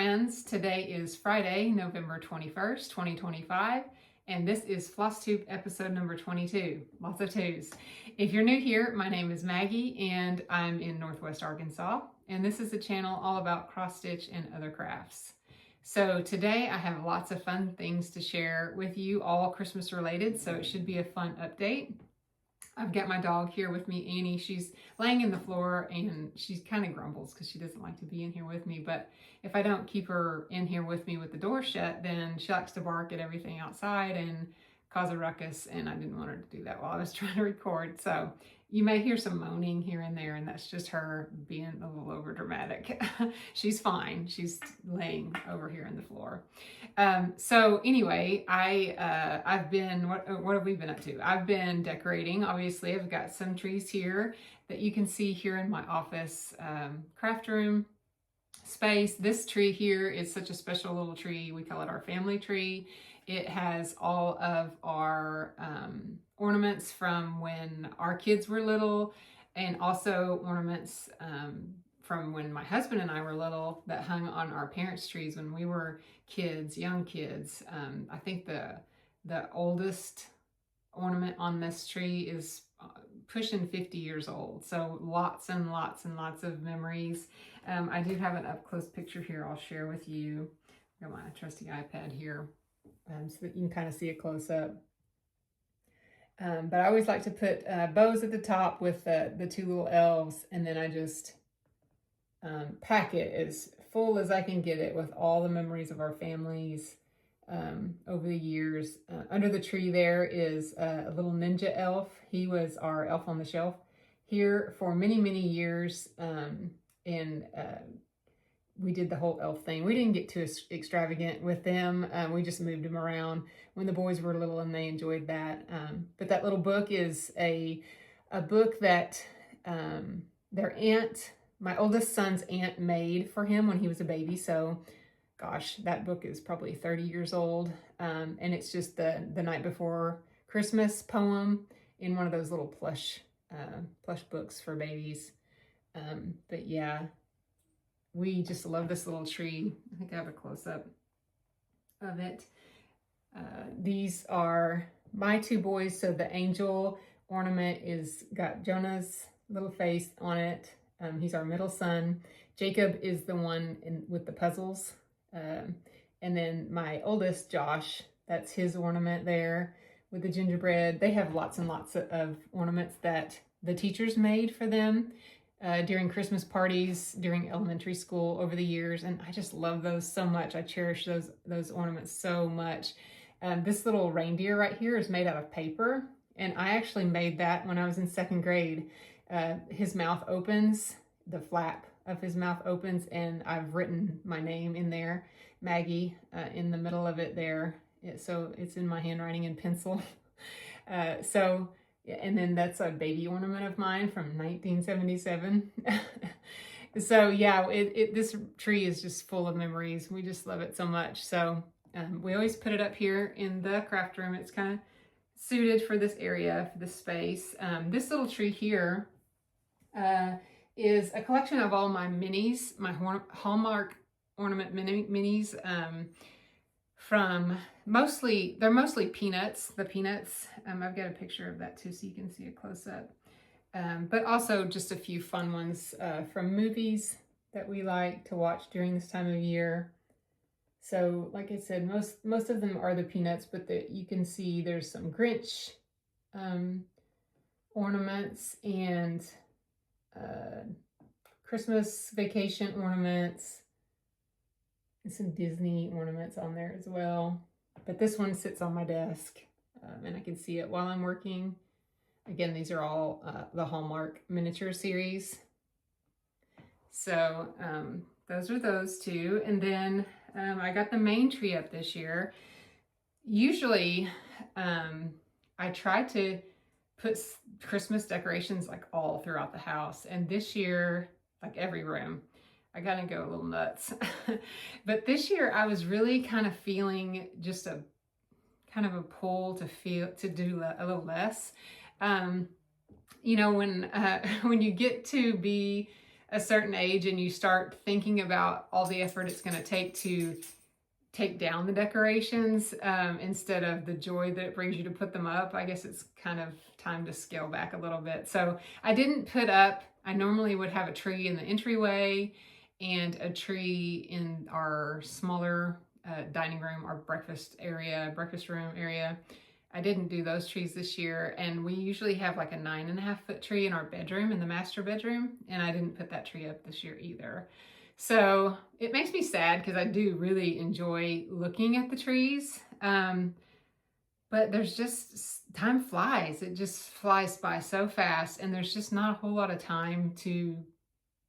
friends. Today is Friday, November 21st, 2025, and this is Flosstube episode number 22. Lots of twos. If you're new here, my name is Maggie and I'm in Northwest Arkansas, and this is a channel all about cross stitch and other crafts. So today I have lots of fun things to share with you, all Christmas related, so it should be a fun update. I've got my dog here with me, Annie. She's laying in the floor and she kind of grumbles because she doesn't like to be in here with me. But if I don't keep her in here with me with the door shut, then she likes to bark at everything outside and cause a ruckus. And I didn't want her to do that while I was trying to record. So you may hear some moaning here and there, and that's just her being a little over dramatic. She's fine. She's laying over here on the floor. So anyway, I've been, what have we been up to? I've been decorating. Obviously, I've got some trees here that you can see here in my office craft room space. This tree here is such a special little tree. We call it our family tree. It has all of our ornaments from when our kids were little, and also ornaments from when my husband and I were little that hung on our parents' trees when we were kids, young kids. I think the oldest ornament on this tree is pushing 50 years old. So lots and lots and lots of memories. I do have an up-close picture here I'll share with you. I've got my trusty iPad here so that you can kind of see a close-up. But I always like to put bows at the top with the two little elves, and then I just pack it as full as I can get it with all the memories of our families over the years. Under the tree there is a little ninja elf. He was our elf on the shelf here for many, many years, and we did the whole elf thing. We didn't get too extravagant with them. We just moved them around when the boys were little, and they enjoyed that. But that little book is a book that their aunt, my oldest son's aunt, made for him when he was a baby. So, gosh, that book is probably 30 years old. And it's just the night before Christmas poem in one of those little plush books for babies. But yeah, we just love this little tree. I think I have a close-up of it. These are my two boys. So the angel ornament is got Jonah's little face on it. He's our middle son. Jacob is the one with the puzzles. And then my oldest, Josh, that's his ornament there with the gingerbread. They have lots and lots of ornaments that the teachers made for them during Christmas parties, during elementary school over the years. And I just love those so much. I cherish those ornaments so much. This little reindeer right here is made out of paper. And I actually made that when I was in second grade. His mouth opens, the flap of his mouth opens, and I've written my name in there, Maggie, in the middle of it there. So it's in my handwriting in pencil. And then that's a baby ornament of mine from 1977. So yeah, this tree is just full of memories. We just love it so much. So we always put it up here in the craft room. It's kind of suited for this area, for this space. This little tree here is a collection of all my minis, my Hallmark ornament minis, from they're mostly peanuts, the peanuts. I've got a picture of that too, so you can see a close-up. But also just a few fun ones from movies that we like to watch during this time of year. So like I said, most of them are the peanuts, but you can see there's some Grinch ornaments and Christmas vacation ornaments, and some Disney ornaments on there as well. But this one sits on my desk, and I can see it while I'm working. Again, these are all the Hallmark miniature series. So those are those two. And then I got the main tree up this year. Usually I try to put Christmas decorations like all throughout the house. And this year, like every room, I gotta go a little nuts. But this year I was really kind of feeling just a kind of a pull to do a little less. You know, when you get to be a certain age and you start thinking about all the effort it's going to take to take down the decorations instead of the joy that it brings you to put them up, I guess it's kind of time to scale back a little bit. So I didn't put up, I normally would have a tree in the entryway and a tree in our smaller dining room, our breakfast room area. I didn't do those trees this year, and we usually have like a 9.5-foot tree in our bedroom, in the master bedroom, and I didn't put that tree up this year either. So it makes me sad because I do really enjoy looking at the trees, but there's just, time flies. It just flies by so fast, and there's just not a whole lot of time to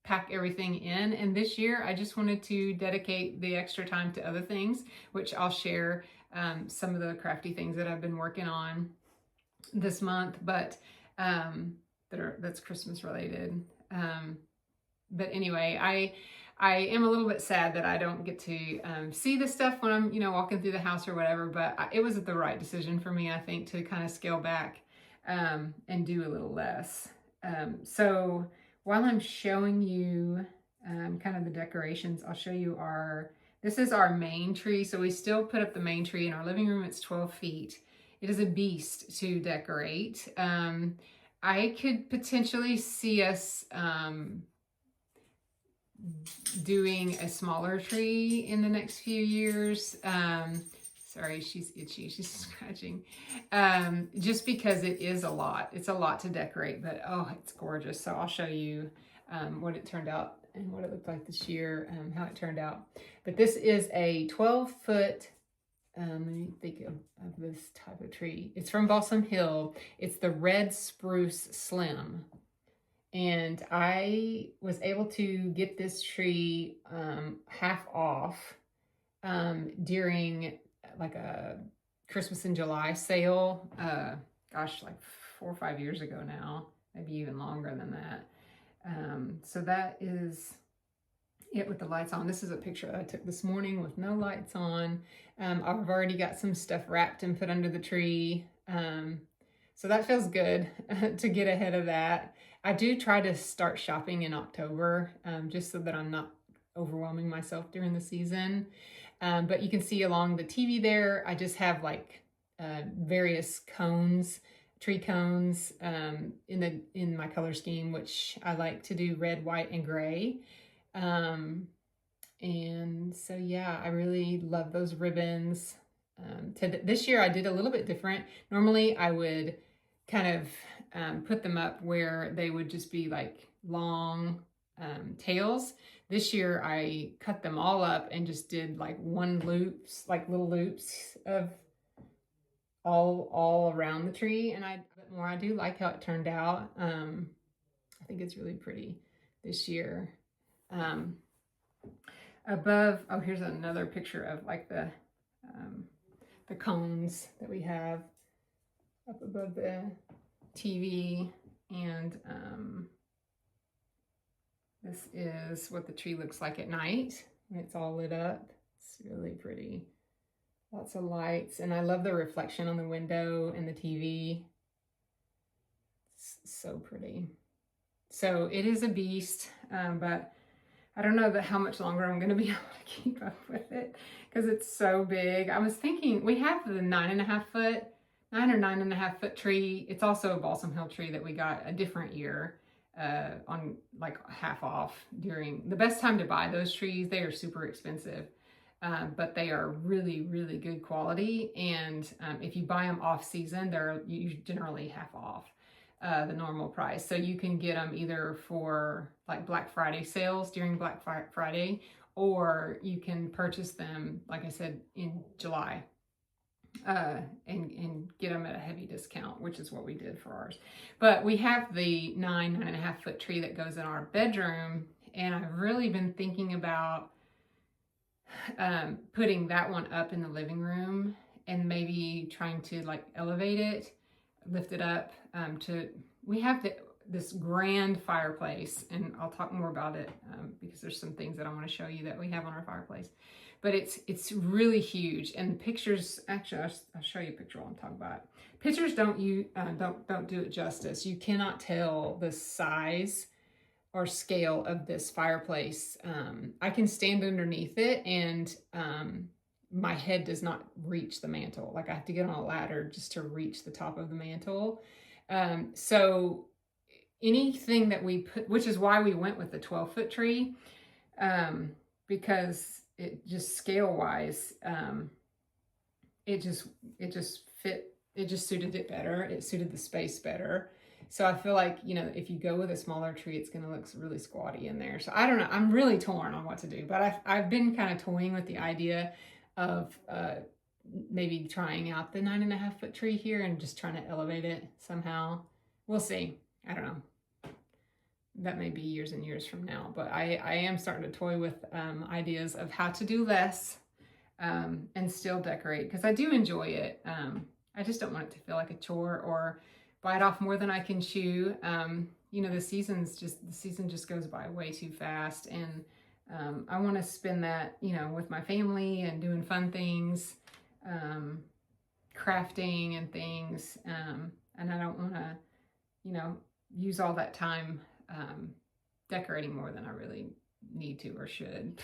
pack everything in. And this year I just wanted to dedicate the extra time to other things, which I'll share some of the crafty things that I've been working on this month, but that's Christmas related. But anyway, I am a little bit sad that I don't get to see this stuff when I'm, walking through the house or whatever, but it was the right decision for me, I think, to kind of scale back and do a little less. So while I'm showing you kind of the decorations, I'll show you this is our main tree. So we still put up the main tree in our living room. It's 12 feet. It is a beast to decorate. I could potentially see us doing a smaller tree in the next few years. Sorry, she's itchy, she's scratching. Just because it is a lot. It's a lot to decorate, but oh, it's gorgeous. So I'll show you what it turned out and what it looked like this year, how it turned out. But this is a 12-foot, let me think of this type of tree. It's from Balsam Hill. It's the Red Spruce Slim. And I was able to get this tree half off during like a Christmas in July sale. Gosh, like 4 or 5 years ago now, maybe even longer than that. So that is it with the lights on. This is a picture I took this morning with no lights on. I've already got some stuff wrapped and put under the tree. So that feels good to get ahead of that. I do try to start shopping in October, just so that I'm not overwhelming myself during the season. But you can see along the TV there, I just have like various cones, tree cones in my color scheme, which I like to do red, white, and gray. And so, yeah, I really love those ribbons. This year I did a little bit different. Normally I would kind of put them up where they would just be like long tails. This year I cut them all up and just did like like little loops of all around the tree. And I do like how it turned out. I think it's really pretty this year. Above, oh, here's another picture of like the cones that we have up above the TV, and this is what the tree looks like at night when it's all lit up. It's really pretty. Lots of lights, and I love the reflection on the window and the TV. It's so pretty. So it is a beast, but I don't know how much longer I'm going to be able to keep up with it because it's so big. I was thinking we have the 9.5-foot, 9 or 9.5-foot tree. It's also a Balsam Hill tree that we got a different year on like half off during the best time to buy those trees. They are super expensive, but they are really, really good quality. And if you buy them off season, they're generally half off the normal price. So you can get them either for like Black Friday sales during Black Friday, or you can purchase them, like I said, in July and get them at a heavy discount, which is what we did for ours. But we have the 9.5-foot tree that goes in our bedroom, and I've really been thinking about putting that one up in the living room and maybe trying to like elevate it, lift it up we have this grand fireplace, and I'll talk more about it because there's some things that I want to show you that we have on our fireplace. But it's really huge, and the pictures, actually I'll show you a picture while I'm talking about it. Pictures don't do it justice. You cannot tell the size or scale of this fireplace. I can stand underneath it, and my head does not reach the mantle. Like I have to get on a ladder just to reach the top of the mantle. So anything that we put, which is why we went with the 12-foot tree, because it just scale wise, it just fit, it just suited it better. It suited the space better. So I feel like, you know, if you go with a smaller tree, it's going to look really squatty in there. So I don't know. I'm really torn on what to do, but I've been kind of toying with the idea of maybe trying out the 9.5-foot tree here and just trying to elevate it somehow. We'll see. I don't know. That may be years and years from now, but I am starting to toy with ideas of how to do less and still decorate, because I do enjoy it. I just don't want it to feel like a chore or bite off more than I can chew. You know, the season just goes by way too fast, and I want to spend that, you know, with my family and doing fun things, crafting and things, and I don't want to, you know, use all that time decorating more than I really need to or should.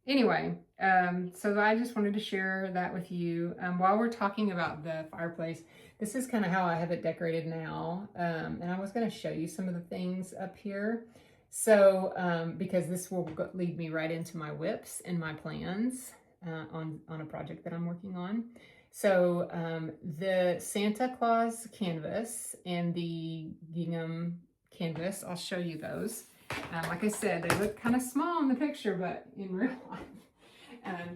Anyway, so I just wanted to share that with you. While we're talking about the fireplace, this is kind of how I have it decorated now. And I was going to show you some of the things up here. So, because this will lead me right into my whips and my plans on a project that I'm working on. So, the Santa Claus canvas and the gingham canvas, I'll show you those. Like I said, they look kind of small in the picture, but in real life,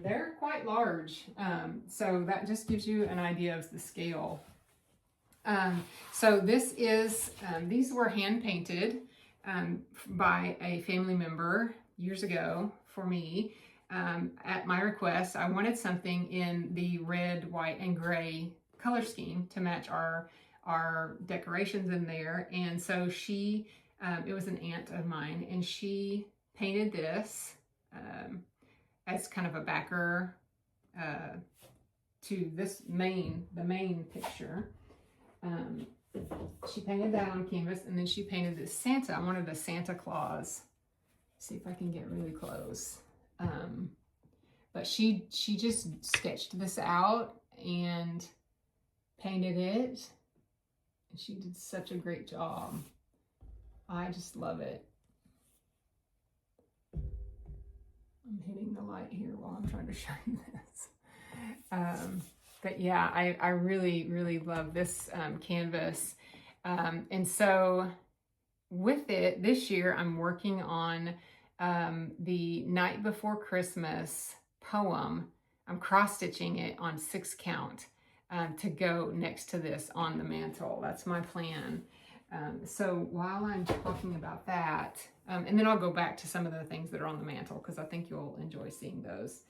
they're quite large. So that just gives you an idea of the scale. So this is, these were hand painted by a family member years ago for me. At my request, I wanted something in the red, white, and gray color scheme to match our decorations in there. And so she, it was an aunt of mine, and she painted this as kind of a backer to this the main picture. She painted that on canvas, and then she painted this Santa. I wanted a Santa Claus. See if I can get really close. But she just sketched this out and painted it. And she did such a great job. I just love it. I'm hitting the light here while I'm trying to show you this. But yeah, I really, really love this canvas. And so with it, this year I'm working on the Night Before Christmas poem. I'm cross-stitching it on 6 count to go next to this on the mantle. That's my plan. So while I'm talking about that, and then I'll go back to some of the things that are on the mantle, because I think you'll enjoy seeing those.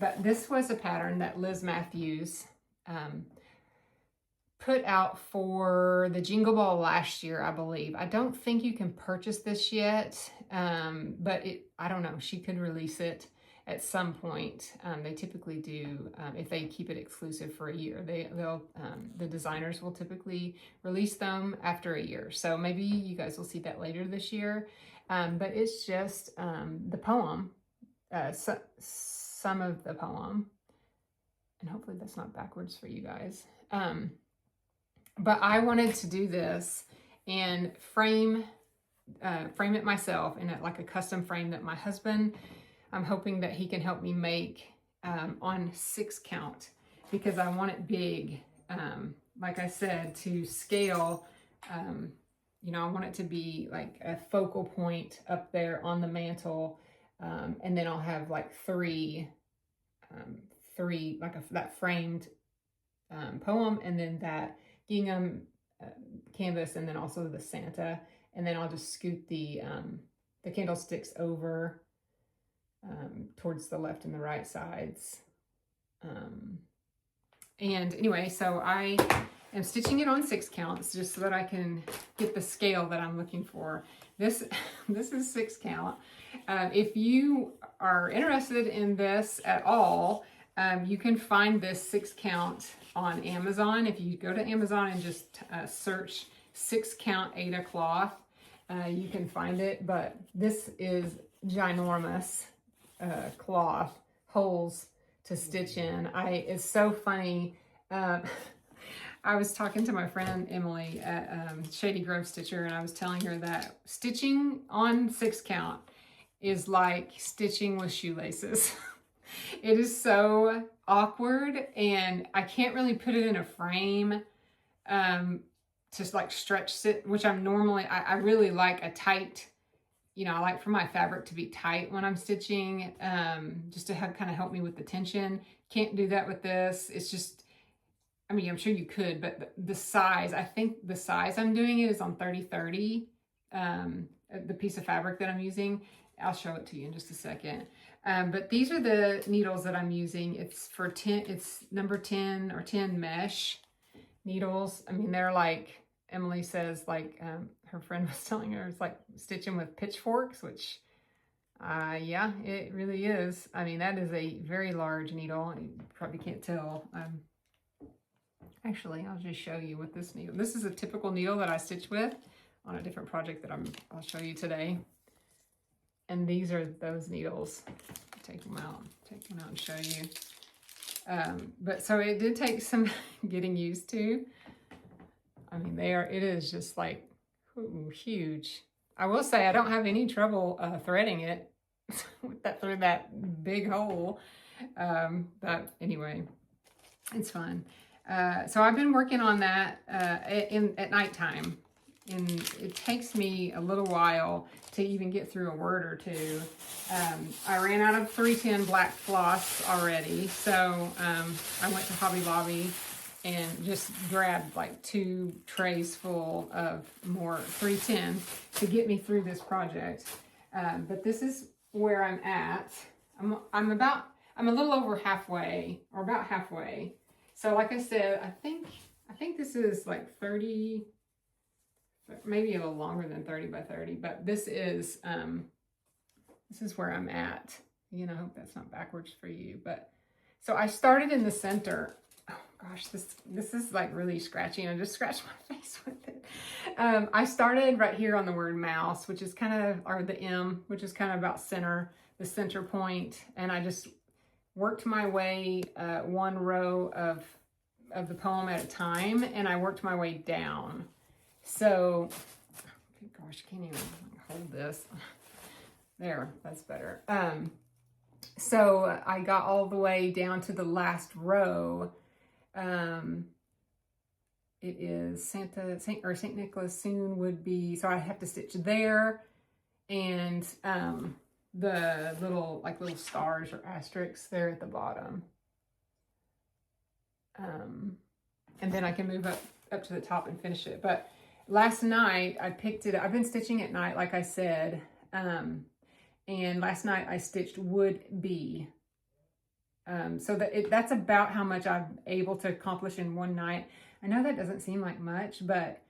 But this was a pattern that Liz Matthews put out for the Jingle Ball last year, I believe. I don't think you can purchase this yet, but I don't know, she could release it at some point. They typically do, if they keep it exclusive for a year. The designers will typically release them after a year. So maybe you guys will see that later this year. But it's just the poem, some of the poem, and hopefully that's not backwards for you guys. But I wanted to do this and frame it myself in like a custom frame that my husband, I'm hoping that he can help me make on 6 count, because I want it big. Like I said, to scale, you know, I want it to be like a focal point up there on the mantle. And then I'll have like three like that framed poem, and then that gingham canvas, and then also the Santa. And then I'll just scoot the candlesticks over towards the left and the right sides. And anyway, so I am stitching it on 6 counts just so that I can get the scale that I'm looking for. This is 6 count. If you are interested in this at all, you can find this 6 count on Amazon. If you go to Amazon and just search 6 count Aida cloth, you can find it, but this is ginormous cloth holes to stitch in. It's so funny. I was talking to my friend Emily at Shady Grove Stitcher, and I was telling her that stitching on 6 count is like stitching with shoelaces. It is so awkward, and I can't really put it in a frame to like stretch it, which I'm normally, I really like a tight, you know, I like for my fabric to be tight when I'm stitching, just to have kind of help me with the tension. Can't do that with this. It's just, I mean, I'm sure you could, but the size, I think the size I'm doing it is on 30/30, the piece of fabric that I'm using. I'll show it to you in just a second. But these are the needles that I'm using. It's for 10, it's number 10 or 10 mesh needles. I mean, they're like, Emily says, like, her friend was telling her, it's like stitching with pitchforks, which, yeah, it really is. I mean, that is a very large needle. You probably can't tell. Actually, I'll just show you with this needle. This is a typical needle that I stitch with on a different project that I'll show you today. And these are those needles. Take one out and show you. But so it did take some getting used to. I mean, it is just like, ooh, huge. I will say I don't have any trouble threading it through that big hole. But anyway, it's fun. So I've been working on that at nighttime, and it takes me a little while to even get through a word or two. I ran out of 310 black floss already, so I went to Hobby Lobby and just grabbed like 2 trays full of more 310 to get me through this project. But this is where I'm at. I'm a little over halfway, or about halfway. So like I said, I think this is like 30, maybe a little longer than 30 by 30, but this is where I'm at. You know, I hope that's not backwards for you. But so I started in the center. Oh gosh, this is like really scratchy, and I just scratched my face with it. I started right here on the word mouse, which is kind of, or the M, which is kind of about the center point, and I just worked my way one row of the poem at a time, and I worked my way down. So, gosh, I can't even hold this. There, that's better. So I got all the way down to the last row. It is Saint Nicholas soon would be, so I have to stitch there, and the little stars or asterisks there at the bottom. And then I can move up to the top and finish it. But last night I picked it up. I've been stitching at night, like I said. And last night I stitched would be. So that's about how much I'm able to accomplish in one night. I know that doesn't seem like much, but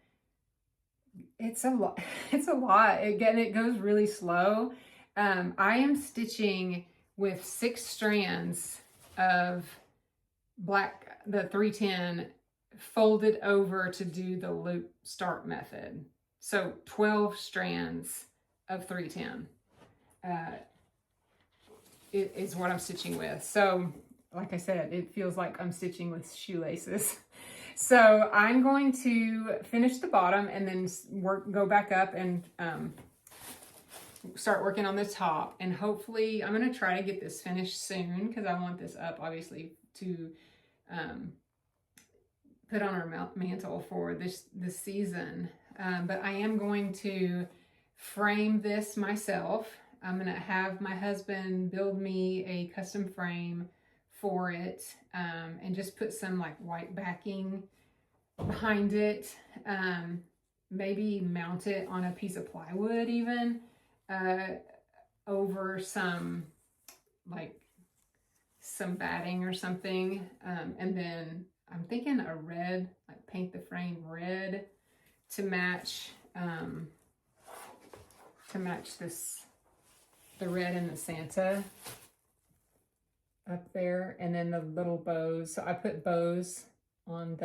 it's a lot. It's a lot. Again, it goes really slow. I am stitching with 6 strands of the 310 folded over to do the loop start method. So 12 strands of 310 is what I'm stitching with. So like I said, it feels like I'm stitching with shoelaces. So I'm going to finish the bottom and then go back up and start working on the top. And hopefully I'm going to try to get this finished soon, because I want this up obviously to put on our mantle for this season. But I am going to frame this myself. I'm going to have my husband build me a custom frame for it, and just put some like white backing behind it. Maybe mount it on a piece of plywood even, over some batting or something. And then I'm thinking a red, like paint the frame red to match the red and the Santa up there, and then the little bows. So I put bows on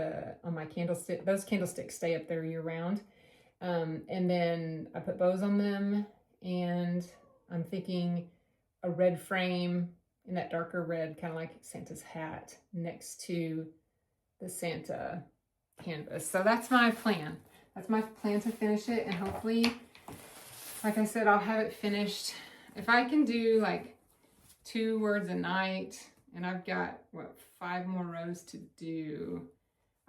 my candlestick. Those candlesticks stay up there year round. And then I put bows on them, and I'm thinking a red frame in that darker red, kind of like Santa's hat, next to the Santa canvas. So that's my plan. That's my plan to finish it, and hopefully, like I said, I'll have it finished. If I can do like 2 words a night, and I've got, what, 5 more rows to do.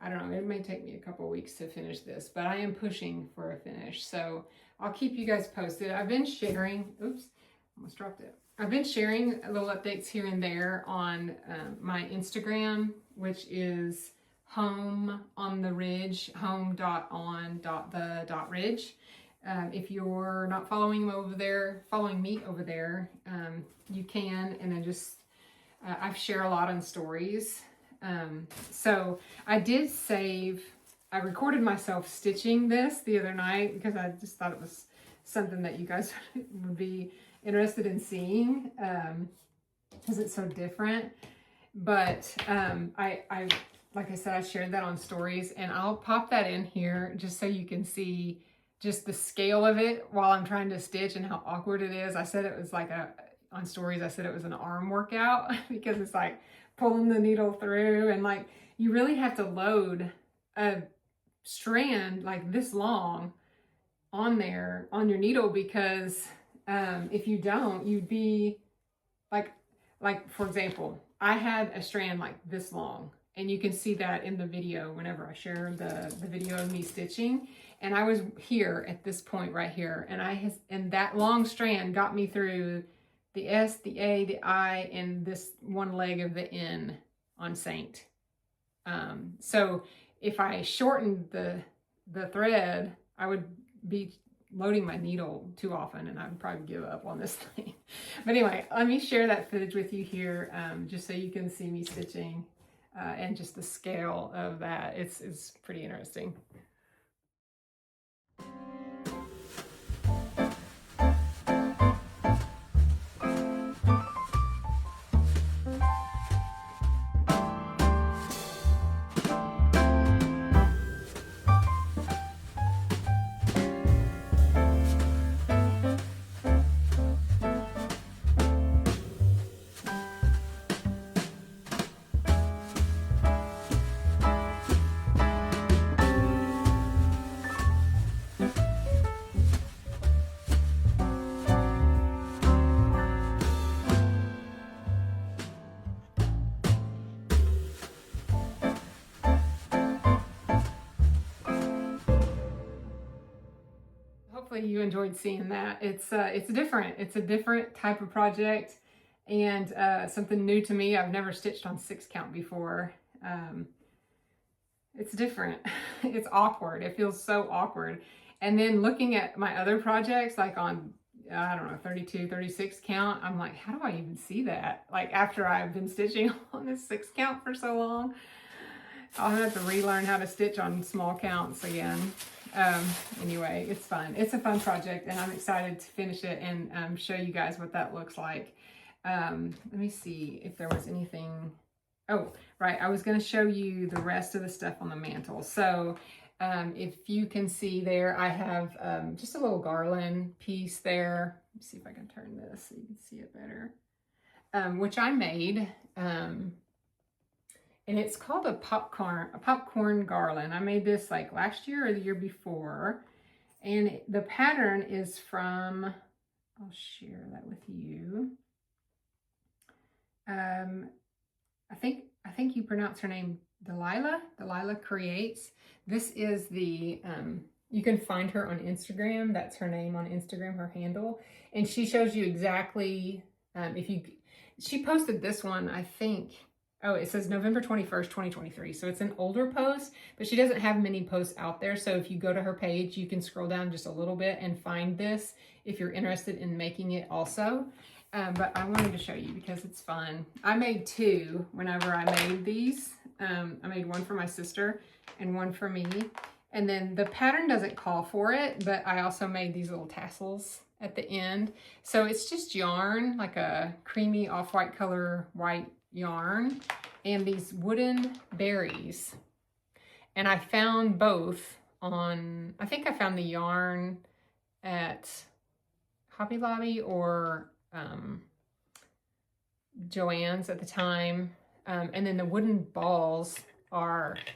I don't know, it may take me a couple weeks to finish this, but I am pushing for a finish. So I'll keep you guys posted. I've been sharing, oops, almost dropped it. I've been sharing little updates here and there on my Instagram, which is home on the ridge, home.on.the.ridge. If you're not following me over there, you can, and then just, I share a lot on stories. So I did save, I recorded myself stitching this the other night because I just thought it was something that you guys would be interested in seeing, because it's so different. But I like I said, I shared that on stories, and I'll pop that in here just so you can see just the scale of it while I'm trying to stitch and how awkward it is. I said it was like on stories, I said it was an arm workout because it's like pulling the needle through, and like you really have to load a strand like this long on there on your needle, because if you don't, you'd be like for example, I had a strand like this long, and you can see that in the video whenever I share the video of me stitching. And I was here at this point right here, and that long strand got me through the S, the A, the I, and this one leg of the N on Saint. So if I shortened the thread, I would be loading my needle too often, and I would probably give up on this thing. But anyway, let me share that footage with you here, just so you can see me stitching, and just the scale of that. It's pretty interesting. Hopefully you enjoyed seeing that. It's different. It's a different type of project, and something new to me. I've never stitched on 6 count before. It's different. It's awkward. It feels so awkward. And then looking at my other projects, like on, I don't know, 32, 36 count, I'm like, how do I even see that? Like after I've been stitching on this 6 count for so long, I'll have to relearn how to stitch on small counts again. Anyway, it's fun. It's a fun project, and I'm excited to finish it and show you guys what that looks like. Let me see if there was anything. Oh, right. I was going to show you the rest of the stuff on the mantle. So if you can see there, I have just a little garland piece there. Let's see if I can turn this so you can see it better, which I made. And it's called a popcorn garland. I made this like last year or the year before. And the pattern is from, I'll share that with you. I think you pronounce her name Delilah. Delilah Creates. This is the, you can find her on Instagram. That's her name on Instagram, her handle. And she shows you exactly, she posted this one, I think. Oh, it says November 21st, 2023. So it's an older post, but she doesn't have many posts out there. So if you go to her page, you can scroll down just a little bit and find this if you're interested in making it also. But I wanted to show you because it's fun. I made 2 whenever I made these. I made one for my sister and one for me. And then the pattern doesn't call for it, but I also made these little tassels at the end. So it's just yarn, like a creamy off-white color white yarn, and these wooden berries. And I found both on, I think I found the yarn at Hobby Lobby or Joann's at the time. And then the wooden balls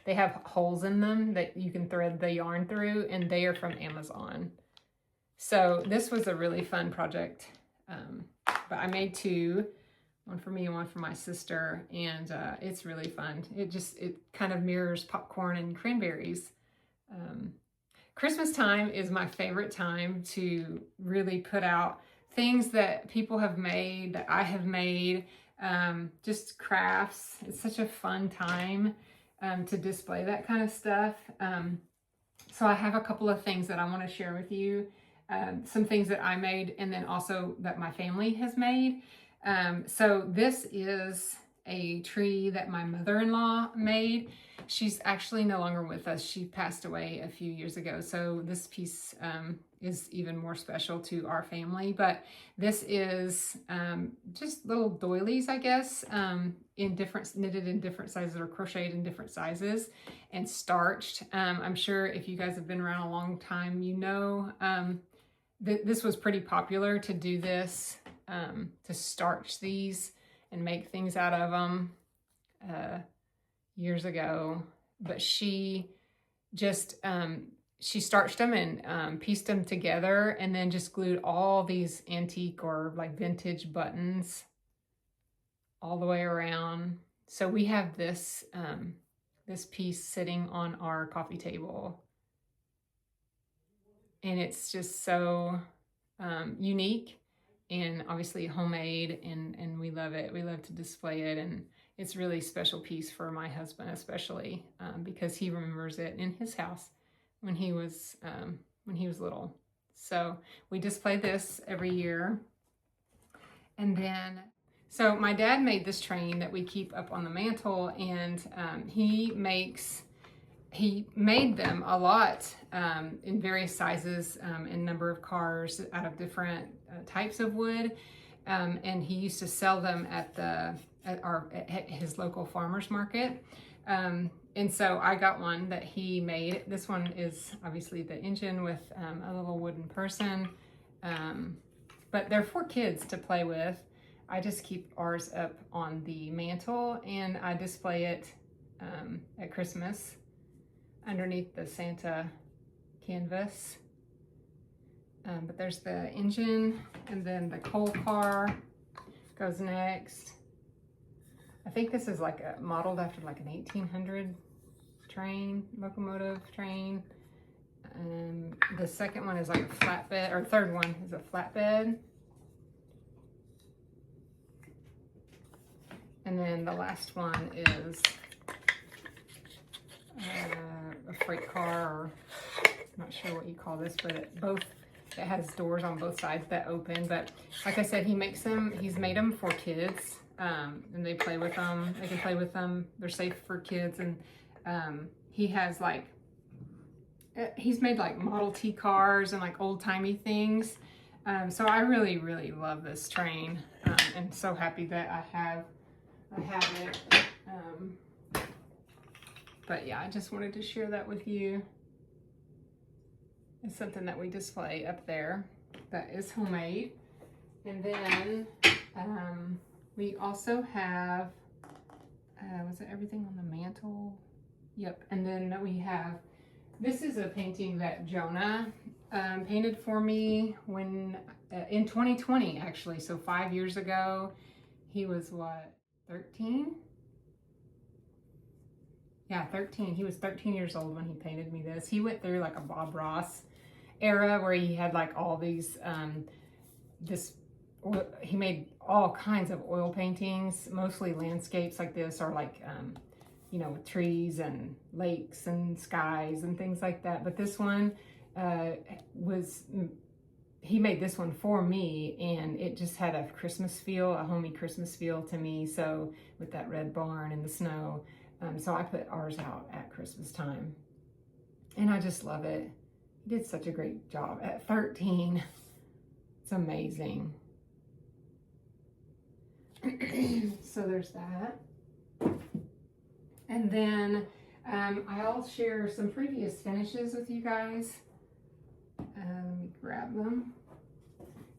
they have holes in them that you can thread the yarn through, and they are from Amazon. So this was a really fun project. But I made two, one for me and one for my sister, and it's really fun. It kind of mirrors popcorn and cranberries. Christmas time is my favorite time to really put out things that people have made, that I have made, just crafts. It's such a fun time to display that kind of stuff. So I have a couple of things that I want to share with you. Some things that I made, and then also that my family has made. So this is a tree that my mother-in-law made. She's actually no longer with us. She passed away a few years ago. So this piece is even more special to our family. But this is just little doilies, I guess, knitted in different sizes or crocheted in different sizes and starched. I'm sure if you guys have been around a long time, you know this was pretty popular to do this, to starch these and make things out of them years ago. But she just, she starched them and pieced them together, and then just glued all these antique or like vintage buttons all the way around. So we have this, this piece sitting on our coffee table. And it's just so unique and obviously homemade, and we love it. We love to display it, and it's a really special piece for my husband, especially because he remembers it in his house when he was little. So we display this every year. And then, so my dad made this train that we keep up on the mantle, and he made them a lot in various sizes and number of cars out of different types of wood, and he used to sell them at his local farmers market. And so I got one that he made. This one is obviously the engine with a little wooden person, but they're for kids to play with. I just keep ours up on the mantle, and I display it at Christmas underneath the Santa canvas. But there's the engine, and then the coal car goes next. I think this is like modeled after like an 1800 train, locomotive train. The second one is like a flatbed, or third one is a flatbed. And then the last one is a freight car, or I'm not sure what you call this, but it has doors on both sides that open. But like I said, he's made them for kids, and they play with them. They can play with them. They're safe for kids. And he has he's made like Model T cars and like old timey things. So I really, really love this train, and so happy that I have it. But yeah, I just wanted to share that with you. It's something that we display up there that is homemade. And then we also have, was it everything on the mantle? Yep. And then we have, this is a painting that Jonah painted for me when in 2020, actually. So 5 years ago. He was what, 13? Yeah, 13. He was 13 years old when he painted me this. He went through like a Bob Ross era where he had like all these, he made all kinds of oil paintings, mostly landscapes like this, or like, you know, with trees and lakes and skies and things like that. But this one he made this one for me, and it just had a Christmas feel, a homey Christmas feel to me. So with that red barn and the snow. So I put ours out at Christmas time, and I just love it. He did such a great job at 13. It's amazing. So there's that. And then I'll share some previous finishes with you guys. Let me grab them.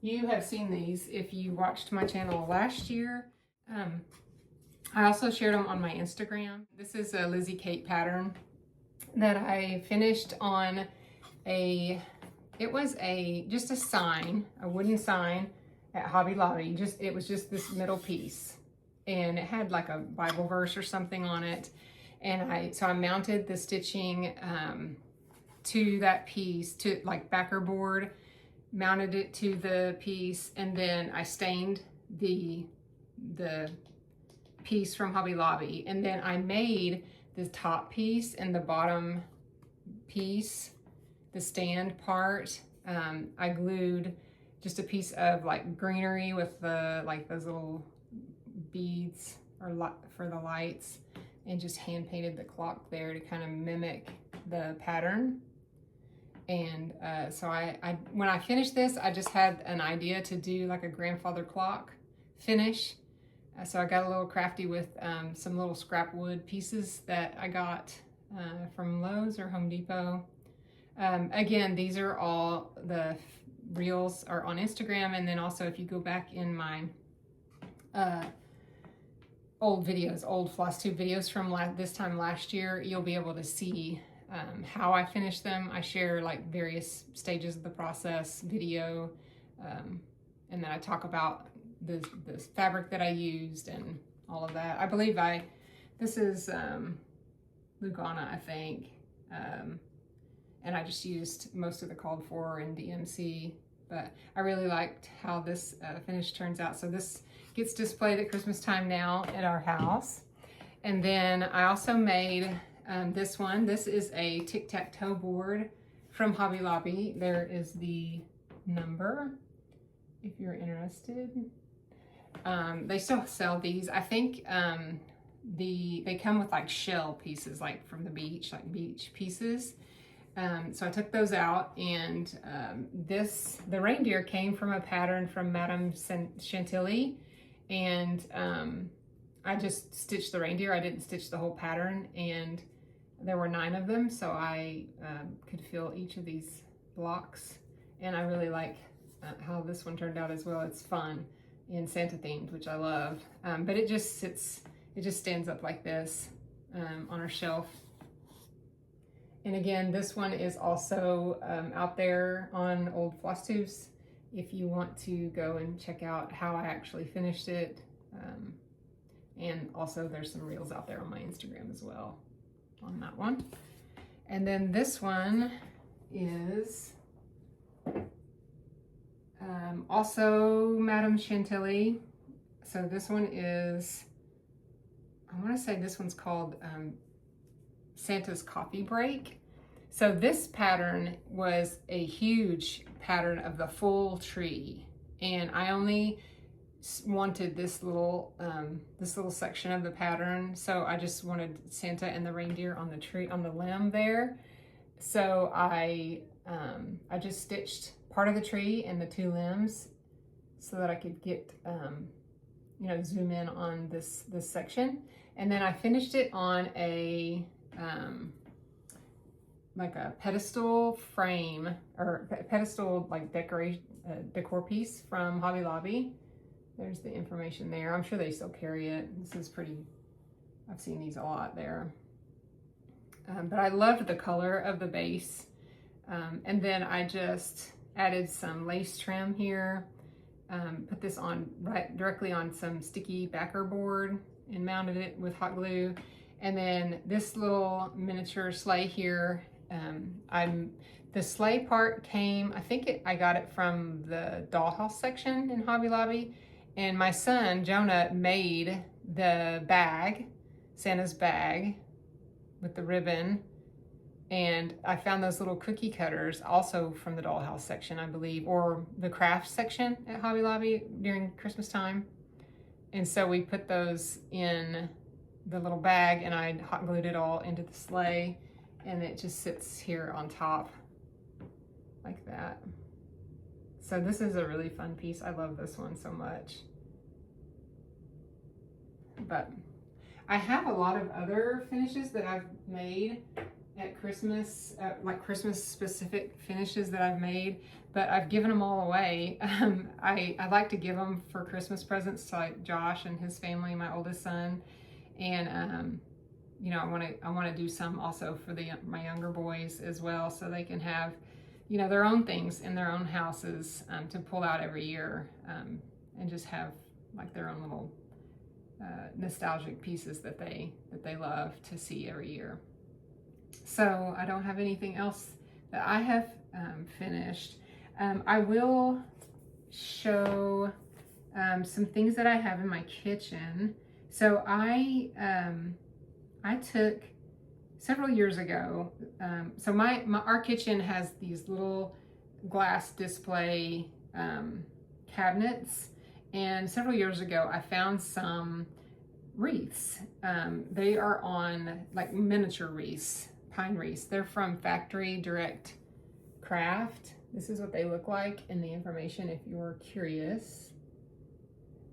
You have seen these if you watched my channel last year. I also shared them on my Instagram. This is a Lizzie Kate pattern that I finished on just a sign, a wooden sign at Hobby Lobby. It was just this middle piece, and it had like a Bible verse or something on it. And so I mounted the stitching to that piece, to like backer board, mounted it to the piece, and then I stained the piece from Hobby Lobby. And then I made the top piece and the bottom piece, the stand part, I glued just a piece of like greenery with like those little beads for the lights, and just hand painted the clock there to kind of mimic the pattern. And so when I finished this, I just had an idea to do like a grandfather clock finish. So I got a little crafty with some little scrap wood pieces that I got from Lowe's or Home Depot. Again, these are all, the reels are on Instagram, and then also if you go back in my old Flosstube videos from this time last year, you'll be able to see how I finished them. I share like various stages of the process video, and then I talk about the fabric that I used and all of that. I believe this is Lugana, I think, and I just used most of the called for in DMC, but I really liked how this finish turns out. So this gets displayed at Christmas time now at our house. And then I also made this one. This is a tic-tac-toe board from Hobby Lobby. There is the number if you're interested. They still sell these. I think they come with like shell pieces, like from the beach, like beach pieces. So I took those out, and the reindeer came from a pattern from Madame Chantilly, and I just stitched the reindeer. I didn't stitch the whole pattern, and there were 9 of them, so I could fill each of these blocks, and I really like how this one turned out as well. It's fun and Santa themed, which I love, but it just stands up like this on our shelf. And again, this one is also out there on old Flosstubes if you want to go and check out how I actually finished it. And also there's some reels out there on my Instagram as well on that one. And then this one is also Madame Chantilly. So this one is, I want to say this one's called Santa's Coffee Break. So this pattern was a huge pattern of the full tree, and I only wanted this little section of the pattern, so I just wanted Santa and the reindeer on the tree, on the limb there. So I just stitched part of the tree and the 2 limbs so that I could get zoom in on this section, and then I finished it on a like a pedestal frame, or pedestal like decor piece from Hobby Lobby. There's the information there. I'm sure they still carry it. This is pretty, I've seen these a lot there. But I loved the color of the base. And then I just added some lace trim here, put this on directly on some sticky backer board and mounted it with hot glue. And then this little miniature sleigh here, the sleigh part came, I got it from the dollhouse section in Hobby Lobby, and my son Jonah made the bag, Santa's bag with the ribbon, and I found those little cookie cutters also from the dollhouse section, I believe, or the craft section at Hobby Lobby during Christmas time. And so we put those in the little bag, and I hot glued it all into the sleigh, and it just sits here on top like that. So this is a really fun piece. I love this one so much. But I have a lot of other finishes that I've made at Christmas, like Christmas specific finishes that I've made, but I've given them all away. I like to give them for Christmas presents to like Josh and his family, my oldest son, and you know, I want to do some also for my younger boys as well, so they can have, you know, their own things in their own houses to pull out every year, and just have like their own little nostalgic pieces that they love to see every year. So I don't have anything else that I have finished. I will show some things that I have in my kitchen. So I took several years ago. So our kitchen has these little glass display cabinets, and several years ago I found some wreaths. They are on like miniature wreaths, pine wreaths. They're from Factory Direct Craft. This is what they look like in the information if you're curious.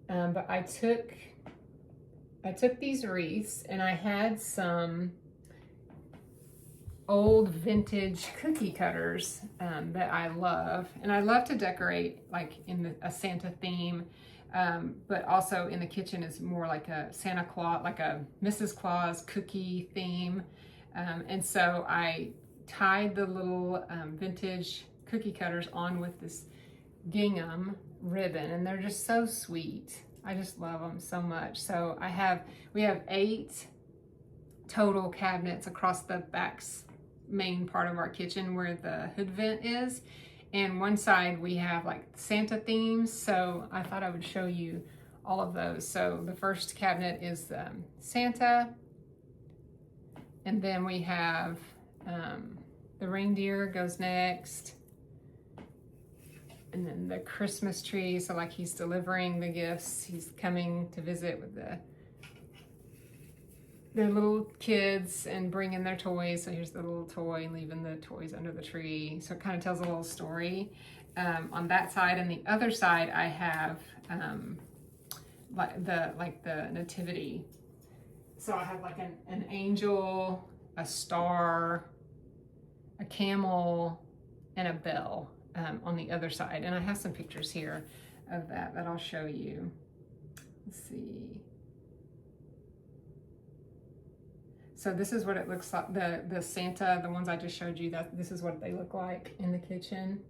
But I took these wreaths, and I had some old vintage cookie cutters that I love, and I love to decorate like in a Santa theme, but also in the kitchen is more like a Santa Claus, like a Mrs. Claus cookie theme, and so I tied the little vintage cookie cutters on with this gingham ribbon, and they're just so sweet. I just love them so much. So we have 8 total cabinets across the main part of our kitchen where the hood vent is, and one side we have like Santa themes, so I thought I would show you all of those. So the first cabinet is Santa, and then we have the reindeer goes next, and then the Christmas tree, so like he's delivering the gifts, he's coming to visit with their little kids and bringing their toys. So here's the little toy, leaving the toys under the tree. So it kind of tells a little story on that side. And the other side, I have like the nativity. So I have like an angel, a star, a camel, and a bell on the other side. And I have some pictures here of that I'll show you. Let's see. So this is what it looks like, the Santa, the ones I just showed you, this is what they look like in the kitchen.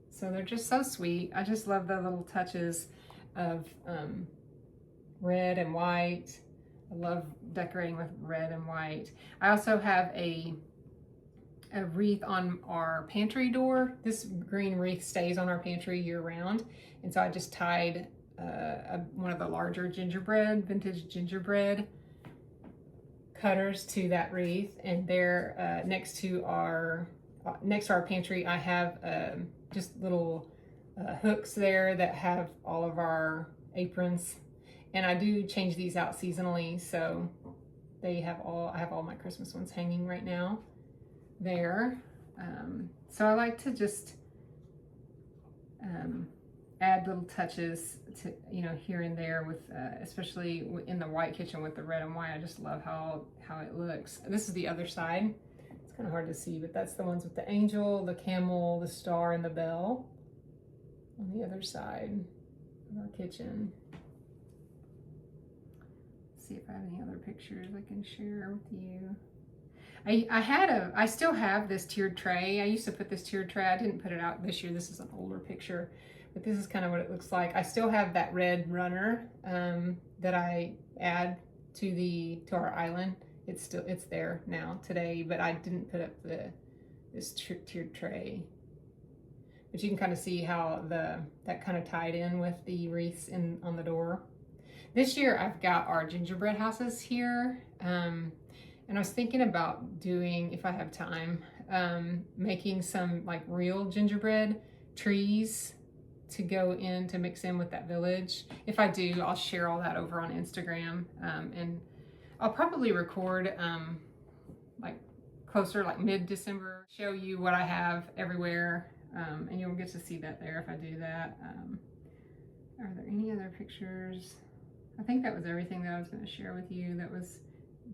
So they're just so sweet. I just love the little touches of red and white. I love decorating with red and white. I also have a wreath on our pantry door. This green wreath stays on our pantry year round. And so I just tied one of the larger vintage gingerbread cutters to that wreath, and there next to our pantry I have just little hooks there that have all of our aprons, and I do change these out seasonally, so I have all my Christmas ones hanging right now there. So I like to just add little touches to, you know, here and there with, especially in the white kitchen with the red and white. I just love how it looks. This is the other side. It's kind of hard to see, but that's the ones with the angel, the camel, the star, and the bell on the other side of our kitchen. Let's see if I have any other pictures I can share with you. I still have this tiered tray. I used to put this tiered tray. I didn't put it out this year. This is an older picture, but this is kind of what it looks like. I still have that red runner that I add to our island. It's there now today, but I didn't put up this tiered tray. But you can kind of see how that kind of tied in with the wreaths on the door. This year I've got our gingerbread houses here. And I was thinking about doing, if I have time, making some like real gingerbread trees to go in to mix in with that village. If I do, I'll share all that over on Instagram, and I'll probably record like closer, like mid-December, show you what I have everywhere, and you'll get to see that there if I do that. Are there any other pictures? I think that was everything that I was going to share with you that was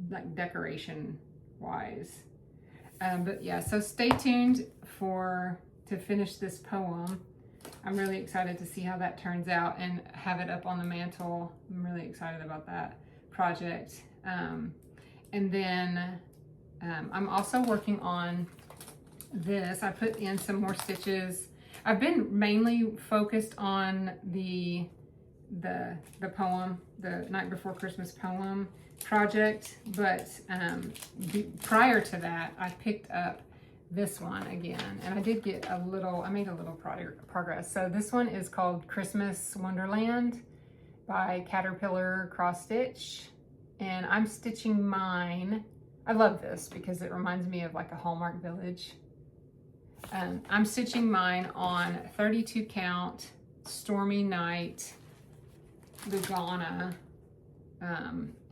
like decoration wise. But yeah, so stay tuned to finish this poem. I'm really excited to see how that turns out and have it up on the mantle. I'm really excited about that project. And then I'm also working on this. I put in some more stitches. I've been mainly focused on the poem, the Night Before Christmas poem project, but prior to that, I picked up this one again, and I did get I made a little progress. So this one is called Christmas Wonderland by Caterpillar Cross Stitch, and I'm stitching mine. I love this because it reminds me of like a Hallmark Village. I'm stitching mine on 32 count Stormy Night Lugana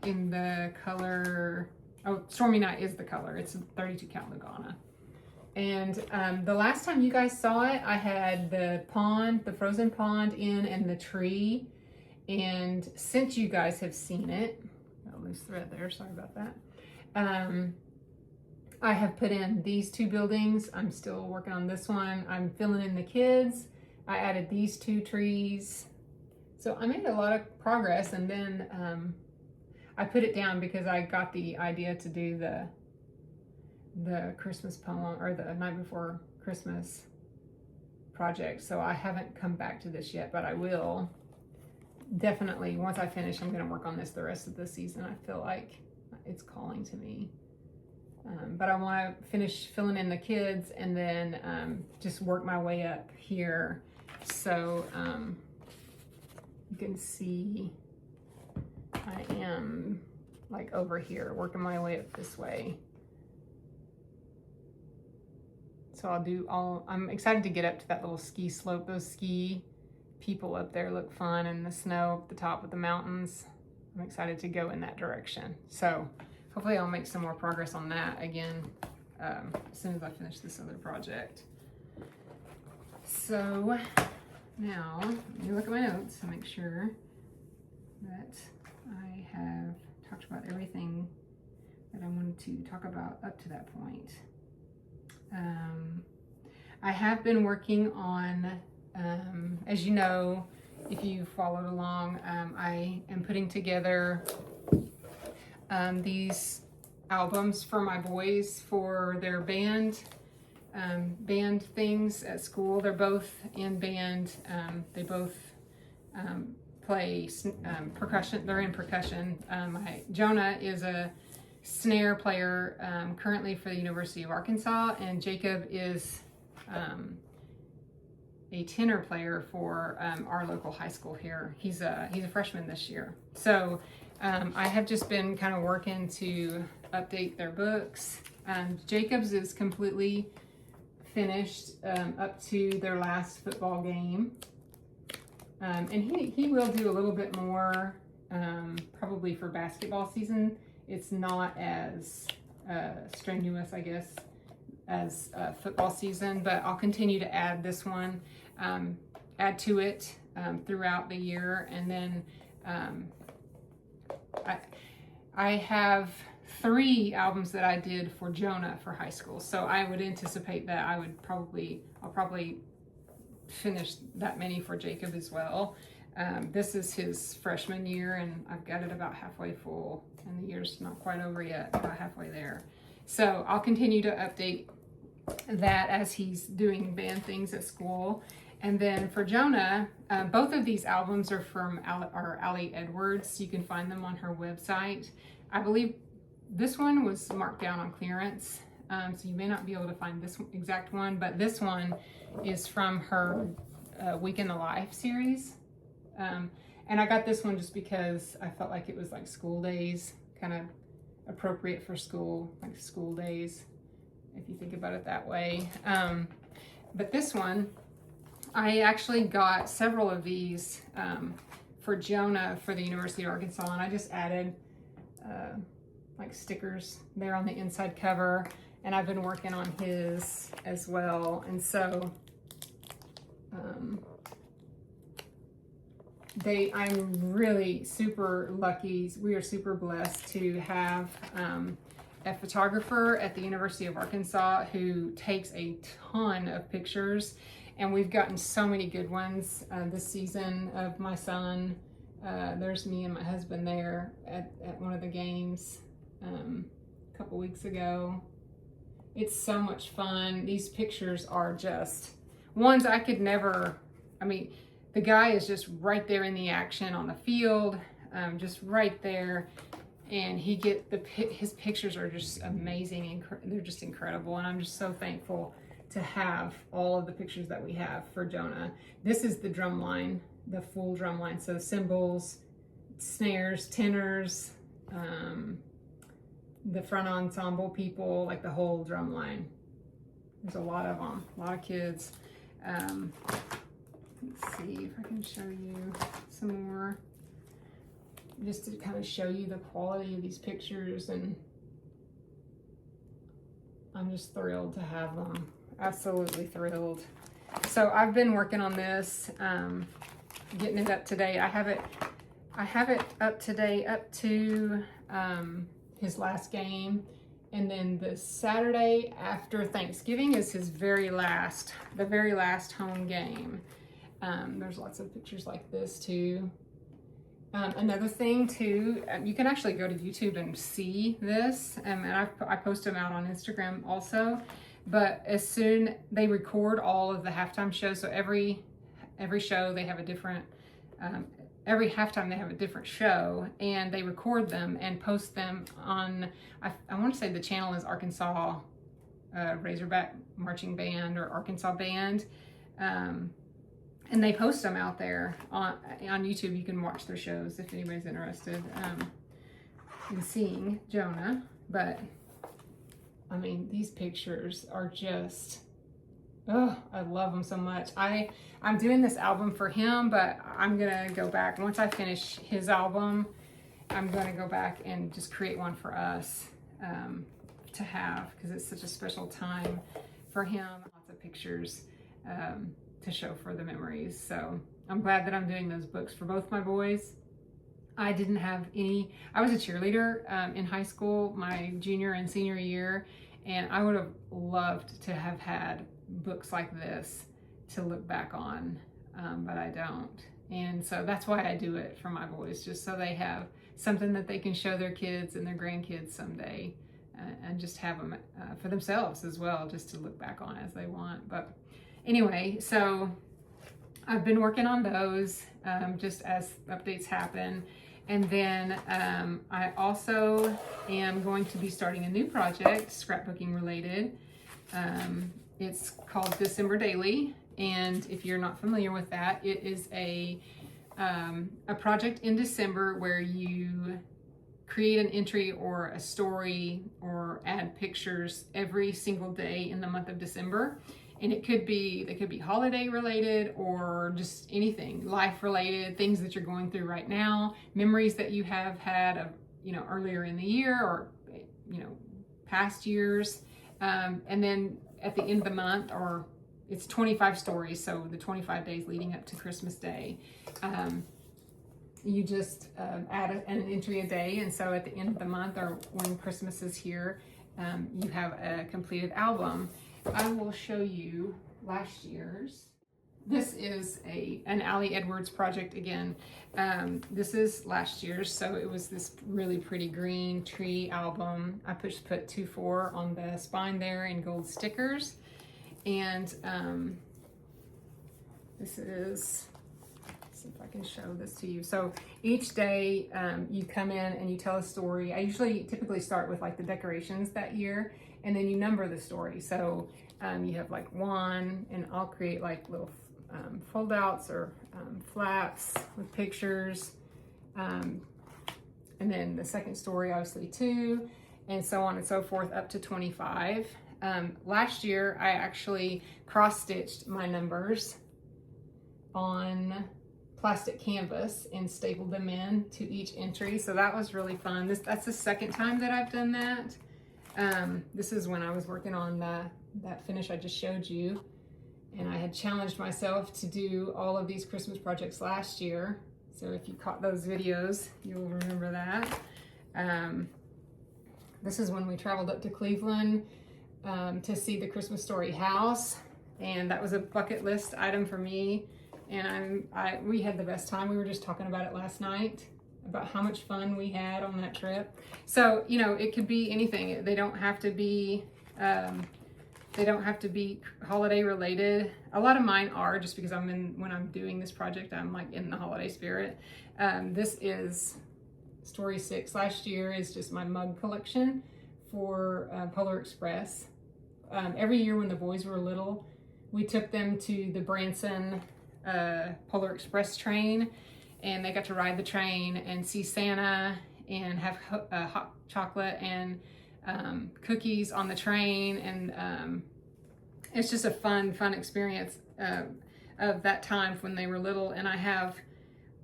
in the color, Stormy Night is the color, it's 32 count Lugana. And the last time you guys saw it, I had the pond, the frozen pond in, and the tree. And since you guys have seen it, got a loose thread there, sorry about that. I have put in these two buildings. I'm still working on this one. I'm filling in the kids. I added these two trees. So I made a lot of progress, and then I put it down because I got the idea to do the Christmas poem, or the Night Before Christmas project. So I haven't come back to this yet, but I will. Definitely, once I finish, I'm going to work on this the rest of the season. I feel like it's calling to me. But I want to finish filling in the kids and then just work my way up here. So you can see I am like over here, working my way up this way. So I'm excited to get up to that little ski slope. Those ski people up there look fun, and the snow at the top of the mountains. I'm excited to go in that direction. So hopefully I'll make some more progress on that again as soon as I finish this other project. So now let me look at my notes to make sure that I have talked about everything that I wanted to talk about up to that point. I have been working on, as you know, if you followed along, I am putting together these albums for my boys for their band things at school. They're both in band. They both play percussion. They're in percussion. Jonah is a snare player currently for the University of Arkansas, and Jacob is a tenor player for our local high school here. He's a freshman this year. So I have just been kind of working to update their books. Jacob's is completely finished up to their last football game. And he will do a little bit more probably for basketball season. It's not as strenuous, I guess, as football season, but I'll continue to add this one, add to it throughout the year. And then I have 3 albums that I did for Jonah for high school. So I would anticipate that I'll probably finish that many for Jacob as well. This is his freshman year, and I've got it about halfway full, and the year's not quite over yet, about halfway there. So I'll continue to update that as he's doing band things at school. And then for Jonah, both of these albums are from Allie Edwards. You can find them on her website. I believe this one was marked down on clearance, so you may not be able to find this exact one, but this one is from her Week in the Life series. And I got this one just because I felt like it was like school days, kind of appropriate for school, like school days, if you think about it that way. But this one, I actually got several of these for Jonah for the University of Arkansas, and I just added like stickers there on the inside cover, and I've been working on his as well. And so I'm really super lucky. We are super blessed to have a photographer at the University of Arkansas who takes a ton of pictures, and we've gotten so many good ones this season of my son. There's me and my husband there at one of the games a couple weeks ago. It's so much fun. These pictures are just ones I could never, I mean, the guy is just right there in the action on the field, just right there. And his pictures are just amazing. They're just incredible. And I'm just so thankful to have all of the pictures that we have for Jonah. This is the drum line, the full drum line. So cymbals, snares, tenors, the front ensemble people, like the whole drum line. There's a lot of them, a lot of kids. Let's see if I can show you some more, just to kind of show you the quality of these pictures. And I'm just thrilled to have them, absolutely thrilled. So I've been working on this, getting it up today. I have it up today up to his last game, and then the Saturday after Thanksgiving is his the very last home game. There's lots of pictures like this too. Another thing too, you can actually go to YouTube and see this, and I post them out on Instagram also. But as soon they record all of the halftime shows, so every show they have a different. Every halftime they have a different show, and they record them and post them on, I want to say the channel is Arkansas Razorback Marching Band or Arkansas Band. And they post them out there on YouTube. You can watch their shows if anybody's interested in seeing Jonah. But I mean, these pictures are just, oh, I love them so much. I'm doing this album for him, but I'm gonna go back once I finish his album. I'm gonna go back and just create one for us to have, because it's such a special time for him. Lots of pictures to show for the memories. So I'm glad that I'm doing those books for both my boys. I didn't have any, I was a cheerleader in high school, my junior and senior year, and I would have loved to have had books like this to look back on, but I don't. And so that's why I do it for my boys, just so they have something that they can show their kids and their grandkids someday, and just have them for themselves as well, just to look back on as they want. But anyway, so I've been working on those just as updates happen. And then I also am going to be starting a new project, scrapbooking related. It's called December Daily, and if you're not familiar with that, it is a project in December where you create an entry or a story or add pictures every single day in the month of December. And they could be holiday related or just anything, life related, things that you're going through right now, memories that you have had of, earlier in the year or, past years. And then at the end of the month, or it's 25 stories, so the 25 days leading up to Christmas Day, you just add an entry a day. And so at the end of the month, or when Christmas is here, you have a completed album. I will show you last year's. This is an Allie Edwards project again. This is last year's, so it was this really pretty green tree album. I put 2-4 on the spine there in gold stickers. And this is, let's see if I can show this to you. So each day you come in and you tell a story. I typically start with like the decorations that year, and then you number the story. So you have like 1, and I'll create like little fold outs or flaps with pictures. And then the second story, obviously 2, and so on and so forth up to 25. Last year, I actually cross-stitched my numbers on plastic canvas and stapled them in to each entry. So that was really fun. That's the second time that I've done that. This is when I was working on that finish I just showed you. And I had challenged myself to do all of these Christmas projects last year. So if you caught those videos, you'll remember that. This is when we traveled up to Cleveland to see the Christmas Story house. And that was a bucket list item for me. And we had the best time. We were just talking about it last night, about how much fun we had on that trip. So, you know, it could be anything. They don't have to be holiday related. A lot of mine are, just because when I'm doing this project, I'm like in the holiday spirit. This is Story 6 last year is just my mug collection for Polar Express. Every year when the boys were little, we took them to the Branson Polar Express train, and they got to ride the train and see Santa and have hot chocolate and cookies on the train, and it's just a fun experience of that time when they were little. And I have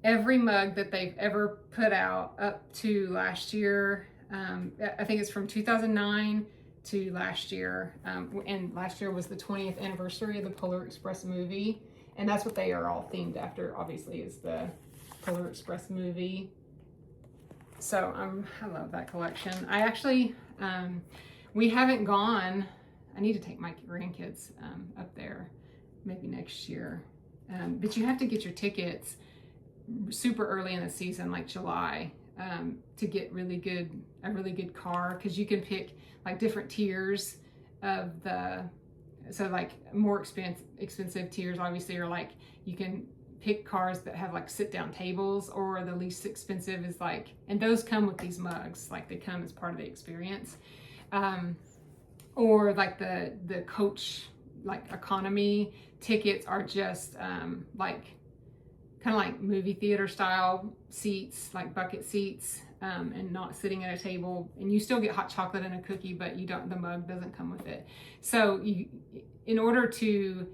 every mug that they've ever put out up to last year. I think it's from 2009 to last year, and last year was the 20th anniversary of the Polar Express movie, and that's what they are all themed after, obviously, is the Polar Express movie. So I love that collection. I actually, we haven't gone. I need to take my grandkids up there maybe next year, but you have to get your tickets super early in the season, like July, to get a really good car, because you can pick like different tiers of so like more expensive tiers obviously are like, you can pick cars that have like sit down tables, or the least expensive is like, and those come with these mugs, like they come as part of the experience. Or like the coach, like economy tickets are just like kind of like movie theater style seats, like bucket seats, and not sitting at a table. And you still get hot chocolate and a cookie, but the mug doesn't come with it. So in order to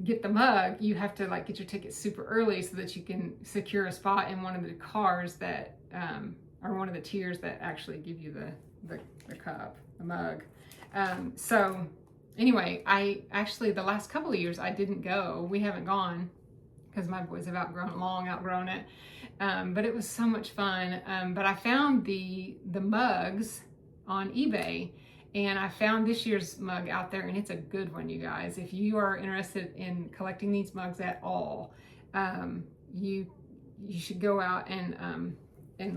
get the mug, you have to like get your tickets super early so that you can secure a spot in one of the cars that or one of the tiers that actually give you the cup, the mug. So anyway, I actually, the last couple of years I didn't go. We haven't gone because my boys have outgrown it. But it was so much fun. But I found the mugs on eBay, and I found this year's mug out there, and it's a good one, you guys. If you are interested in collecting these mugs at all, you should go out and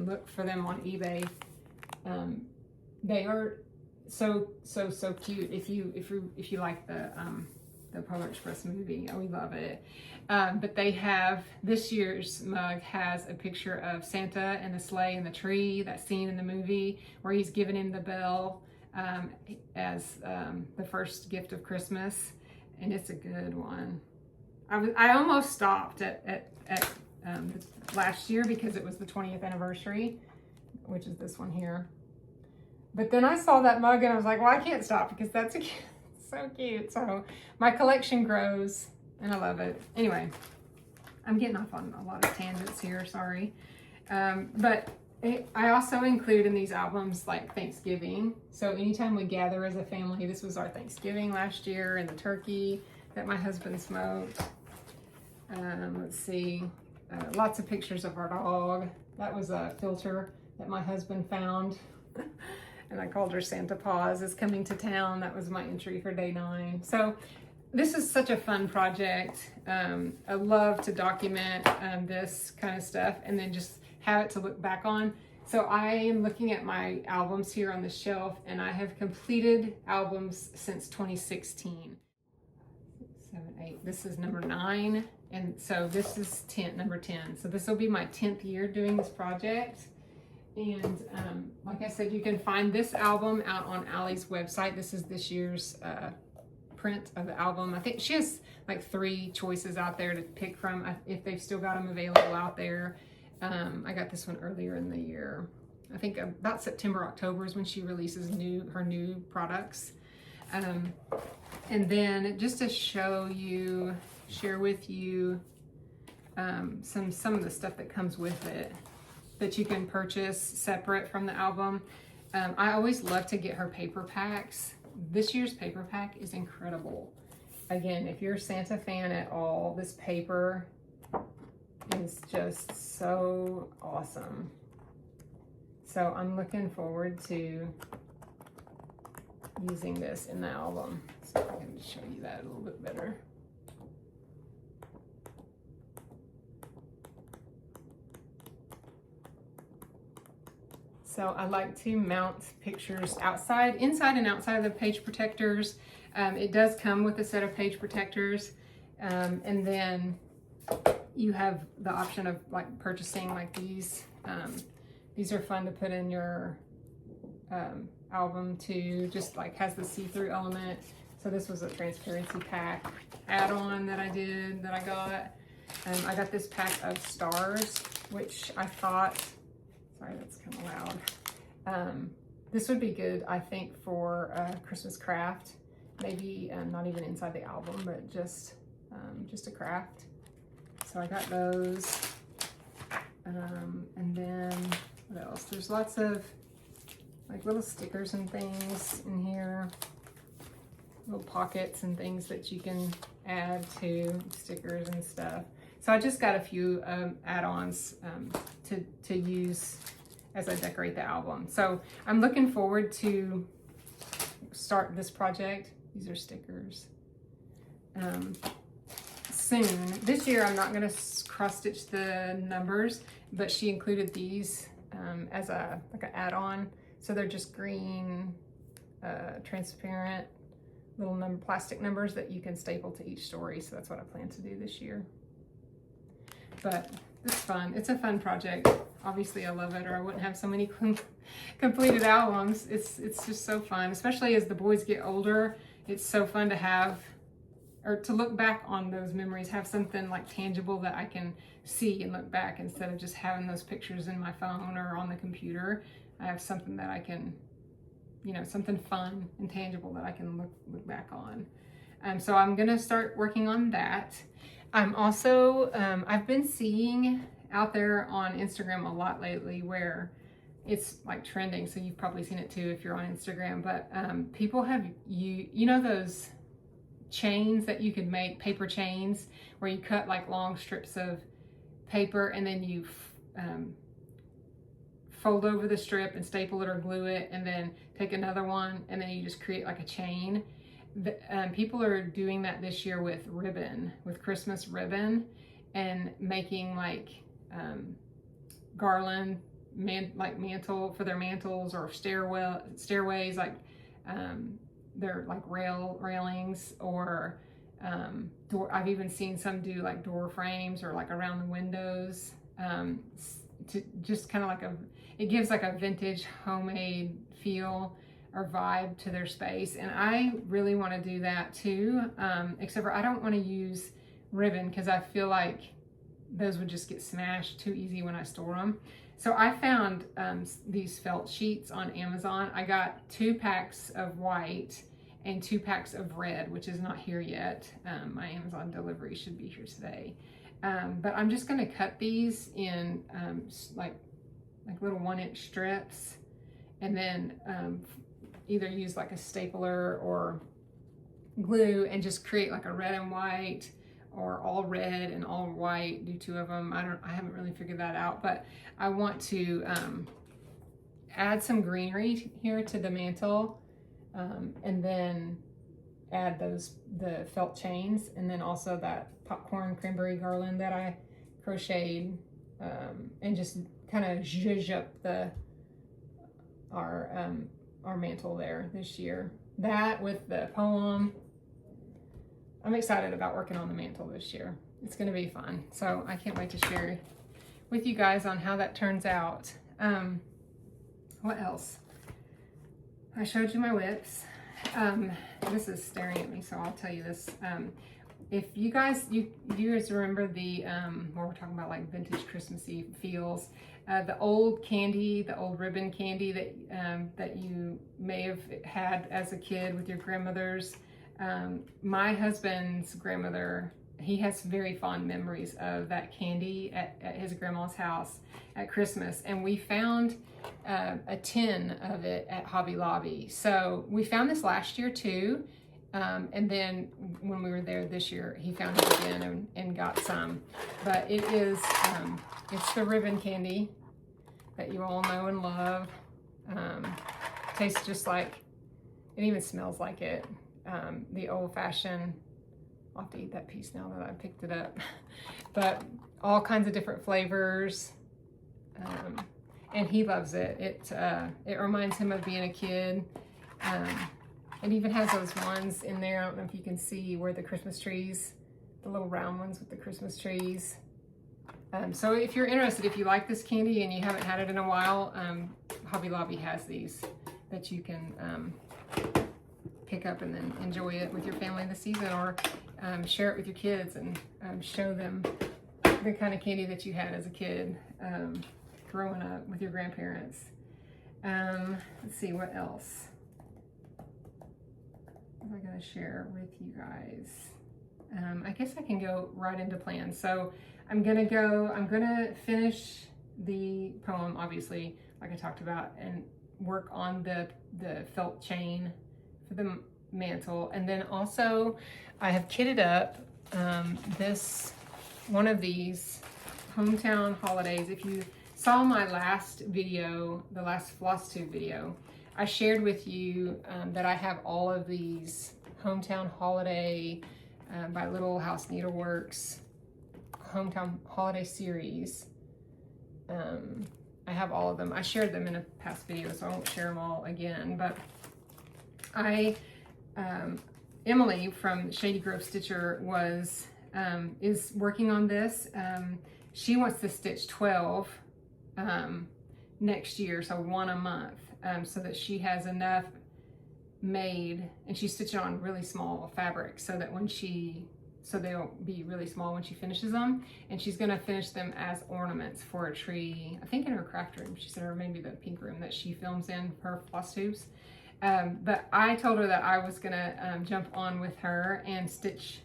look for them on eBay. They are so cute. If you like the Polar Express movie, we love it. But they have, this year's mug has a picture of Santa and the sleigh and the tree, that scene in the movie where he's giving him the bell as the first gift of Christmas, and it's a good one. I almost stopped at last year because it was the 20th anniversary, which is this one here. But then I saw that mug and I was like, well, I can't stop because that's so cute. So my collection grows and I love it. Anyway, I'm getting off on a lot of tangents here, sorry. But I also include in these albums like Thanksgiving. So anytime we gather as a family, this was our Thanksgiving last year, and the turkey that my husband smoked. Let's see, lots of pictures of our dog. That was a filter that my husband found. And I called her Santa Paws is coming to town. That was my entry for day 9. So this is such a fun project. I love to document this kind of stuff and then just have it to look back on. So I am looking at my albums here on the shelf, and I have completed albums since 2016. 7, 8. This is number 9, and so this is number 10. So this will be my 10th year doing this project. And like I said, you can find this album out on Allie's website. This is this year's print of the album. I think she has like 3 choices out there to pick from if they've still got them available out there. I got this one earlier in the year. I think about September, October is when she releases her new products. And then just to share with you some of the stuff that comes with it that you can purchase separate from the album. I always love to get her paper packs. This year's paper pack is incredible. Again, if you're a Santa fan at all, this paper is just so awesome. So I'm looking forward to using this in the album. So I can show you that a little bit better. So I like to mount pictures outside, inside and outside of the page protectors. It does come with a set of page protectors. And then you have the option of like purchasing like these. These are fun to put in your album too, just like has the see-through element. So this was a transparency pack add-on that I got. I got this pack of stars, which I thought, sorry, that's kind of loud. This would be good, I think, for Christmas craft. Maybe not even inside the album, but just a craft. So I got those. And then what else? There's lots of like little stickers and things in here. Little pockets and things that you can add to stickers and stuff. So I just got a few add-ons to use as I decorate the album. So I'm looking forward to start this project. These are stickers. Soon. This year I'm not going to cross-stitch the numbers, but she included these as like an add-on. So they're just green, transparent little plastic numbers that you can staple to each story. So that's what I plan to do this year. But it's fun. It's a fun project. Obviously I love it, or I wouldn't have so many completed albums. It's just so fun, especially as the boys get older. It's so fun to have, or to look back on those memories, have something like tangible that I can see and look back instead of just having those pictures in my phone or on the computer. I have something that I can, you know, something fun and tangible that I can look back on. So I'm gonna start working on that. I'm also, I've been seeing out there on Instagram a lot lately where it's like trending. So you've probably seen it too if you're on Instagram, but people have, you know those chains that you could make, paper chains, where you cut like long strips of paper and then you fold over the strip and staple it or glue it, and then take another one and then you just create like a chain. People are doing that this year with ribbon, with Christmas ribbon, and making like garland mantle for their mantles, or stairways, like they're like railings, or door. I've even seen some do like door frames or like around the windows, to just kind of like it gives like a vintage homemade feel or vibe to their space. And I really want to do that too, except for I don't want to use ribbon because I feel like those would just get smashed too easy when I store them. So I found these felt sheets on Amazon. I got 2 packs of white and 2 packs of red, which is not here yet. My Amazon delivery should be here today. But I'm just gonna cut these in like little 1-inch strips, and then either use like a stapler or glue and just create like a red and white, or all red and all white, do 2 of them. I haven't really figured that out, but I want to add some greenery here to the mantle, and then add the felt chains, and then also that popcorn cranberry garland that I crocheted, and just kind of zhuzh up our mantle there this year. That with the poem. I'm excited about working on the mantle this year. It's going to be fun. So I can't wait to share with you guys on how that turns out. What else? I showed you my whips. This is staring at me, so I'll tell you this. If you guys remember the, where we're talking about like vintage Christmassy feels, the old candy, the old ribbon candy that you may have had as a kid with your grandmothers. My husband's grandmother, he has very fond memories of that candy at his grandma's house at Christmas, and we found a tin of it at Hobby Lobby. So we found this last year too, And then when we were there this year, he found it again and got some. But it is, it's the ribbon candy that you all know and love. Tastes just like, it even smells like it. The old-fashioned, I'll have to eat that piece now that I picked it up. But all kinds of different flavors. And he loves it. It reminds him of being a kid. It even has those ones in there. I don't know if you can see where the Christmas trees, the little round ones with the Christmas trees. So if you're interested, if you like this candy and you haven't had it in a while, Hobby Lobby has these that you can pick up and then enjoy it with your family this season, or share it with your kids and show them the kind of candy that you had as a kid growing up with your grandparents. Let's see, what else am I going to share with you guys? I guess I can go right into plans. So I'm going to finish the poem, obviously, like I talked about, and work on the felt chain for the mantle. And then also I have kitted up this one of these hometown holidays. If you saw my last video, the last Flosstube video, I shared with you that I have all of these hometown holiday by Little House Needleworks hometown holiday series. I have all of them. I shared them in a past video, so I won't share them all again. But Emily from Shady Grove Stitcher is working on this. She wants to stitch 12 next year, so one a month, so that she has enough made, and she's stitching on really small fabric so that so they'll be really small when she finishes them, and she's going to finish them as ornaments for a tree, I think in her craft room, she said, or maybe the pink room that she films in her Flosstubes. But I told her that I was going to jump on with her and stitch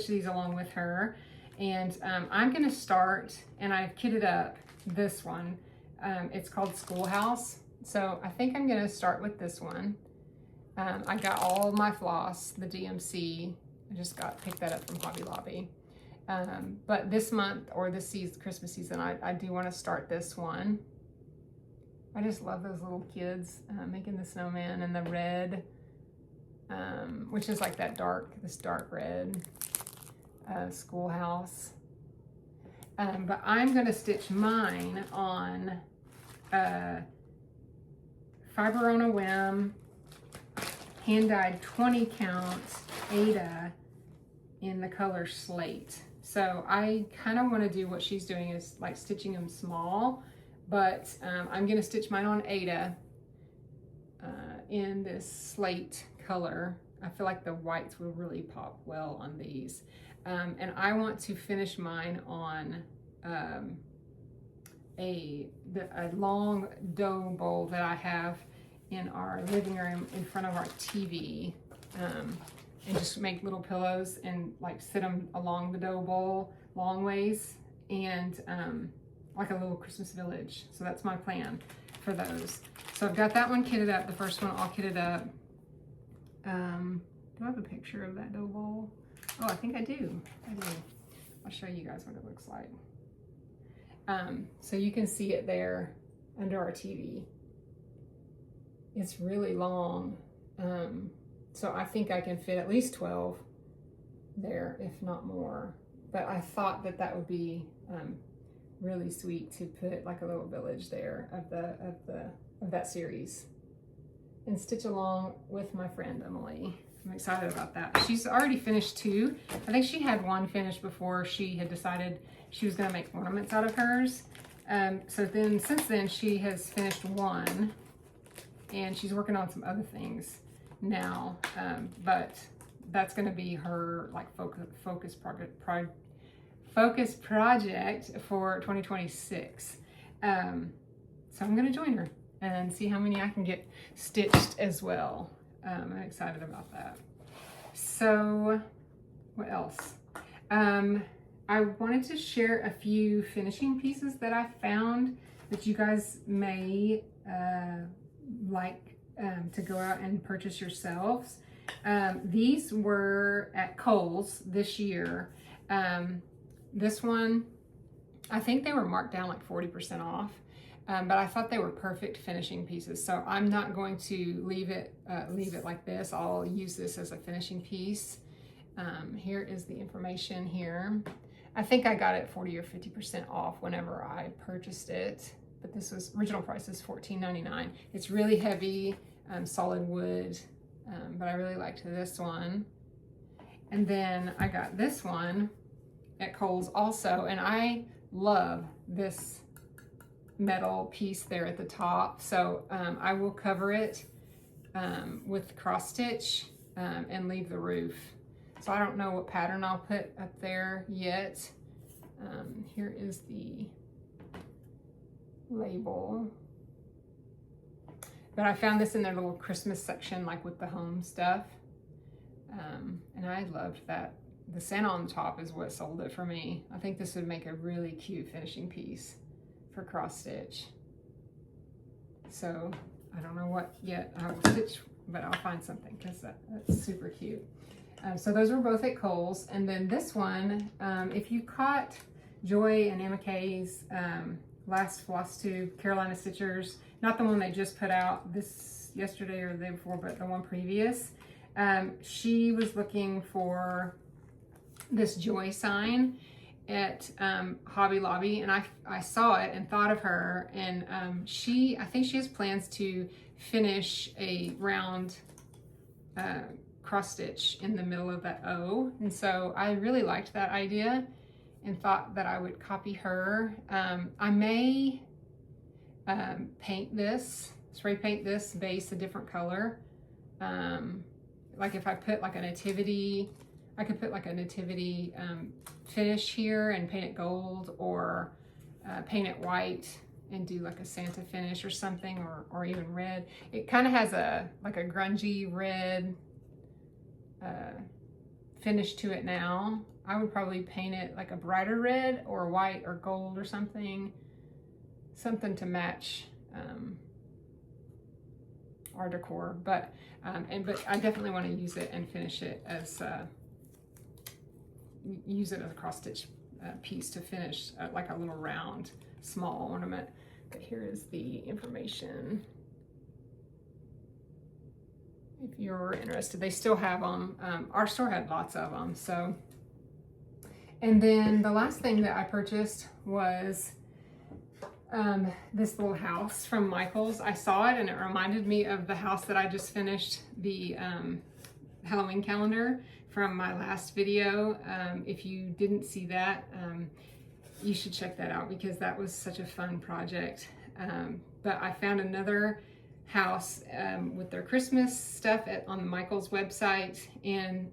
these along with her, and I'm going to start, and I've kitted up this one. It's called Schoolhouse, so I think I'm going to start with this one. I got all my floss, the DMC. I just picked that up from Hobby Lobby. But this month, or this season, Christmas season, I do want to start this one. I just love those little kids making the snowman and the red, which is like this dark red schoolhouse. But I'm going to stitch mine on Fiber on a Whim, hand-dyed 20 count Ada in the color Slate. So I kind of want to do what she's doing, is like stitching them small, but I'm going to stitch mine on Ada in this slate color. I feel like the whites will really pop well on these. And I want to finish mine on a long dough bowl that I have in our living room in front of our TV, and just make little pillows and like sit them along the dough bowl long ways, and like a little Christmas village. So that's my plan for those. So I've got that one kitted up, the first one all kitted up. Do I have a picture of that dough bowl? Oh, I think I do. I'll show you guys what it looks like. So you can see it there under our TV. It's really long. So I think I can fit at least 12 there, if not more. But I thought that would be really sweet to put like a little village there of that series, and stitch along with my friend Emily. I'm excited about that. She's already finished 2. I think she had 1 finished before she had decided she was going to make ornaments out of hers. So then, since then, she has finished 1, and she's working on some other things now. But that's going to be her like focus project for 2026. So I'm going to join her and see how many I can get stitched as well. I'm excited about that. So what else? I wanted to share a few finishing pieces that I found that you guys may like to go out and purchase yourselves. These were at Kohl's this year. This one, I think they were marked down like 40% off, but I thought they were perfect finishing pieces. So I'm not going to leave it like this. I'll use this as a finishing piece. Here is the information here. I think I got it 40 or 50% off whenever I purchased it, but this was, original price is $14.99. It's really heavy, solid wood, but I really liked this one. And then I got this one at Kohl's also, and I love this metal piece there at the top. So I will cover it with cross stitch and leave the roof. So I don't know what pattern I'll put up there yet. Here is the label. But I found this in their little Christmas section, like with the home stuff. And I loved that. The Santa on the top is what sold it for me. I think this would make a really cute finishing piece for cross stitch. So I don't know what yet I will stitch, but I'll find something because that's super cute. So those were both at Kohl's. And then this one, if you caught Joy and Emma Kay's last Flosstube Carolina Stitchers, not the one they just put out this yesterday or the day before, but the one previous, she was looking for this Joy sign at Hobby Lobby, and I saw it and thought of her, and I think she has plans to finish a round cross stitch in the middle of that O, and so I really liked that idea and thought that I would copy her. I may paint this, spray paint this base a different color. Like if I put like a nativity, I could put like a nativity finish here and paint it gold, or paint it white and do like a Santa finish or something, or even red. It kind of has like a grungy red finish to it now. I would probably paint it like a brighter red or white or gold or something to match our decor. But I definitely want to use it and finish it as use it as a cross stitch piece to finish like a little round small ornament. But here is the information if you're interested. They still have them. Our store had lots of them. So, and then the last thing that I purchased was this little house from Michael's. I saw it and it reminded me of the house that I just finished, the Halloween calendar from my last video. If you didn't see that, you should check that out because that was such a fun project. But I found another house with their Christmas stuff on the Michael's website, and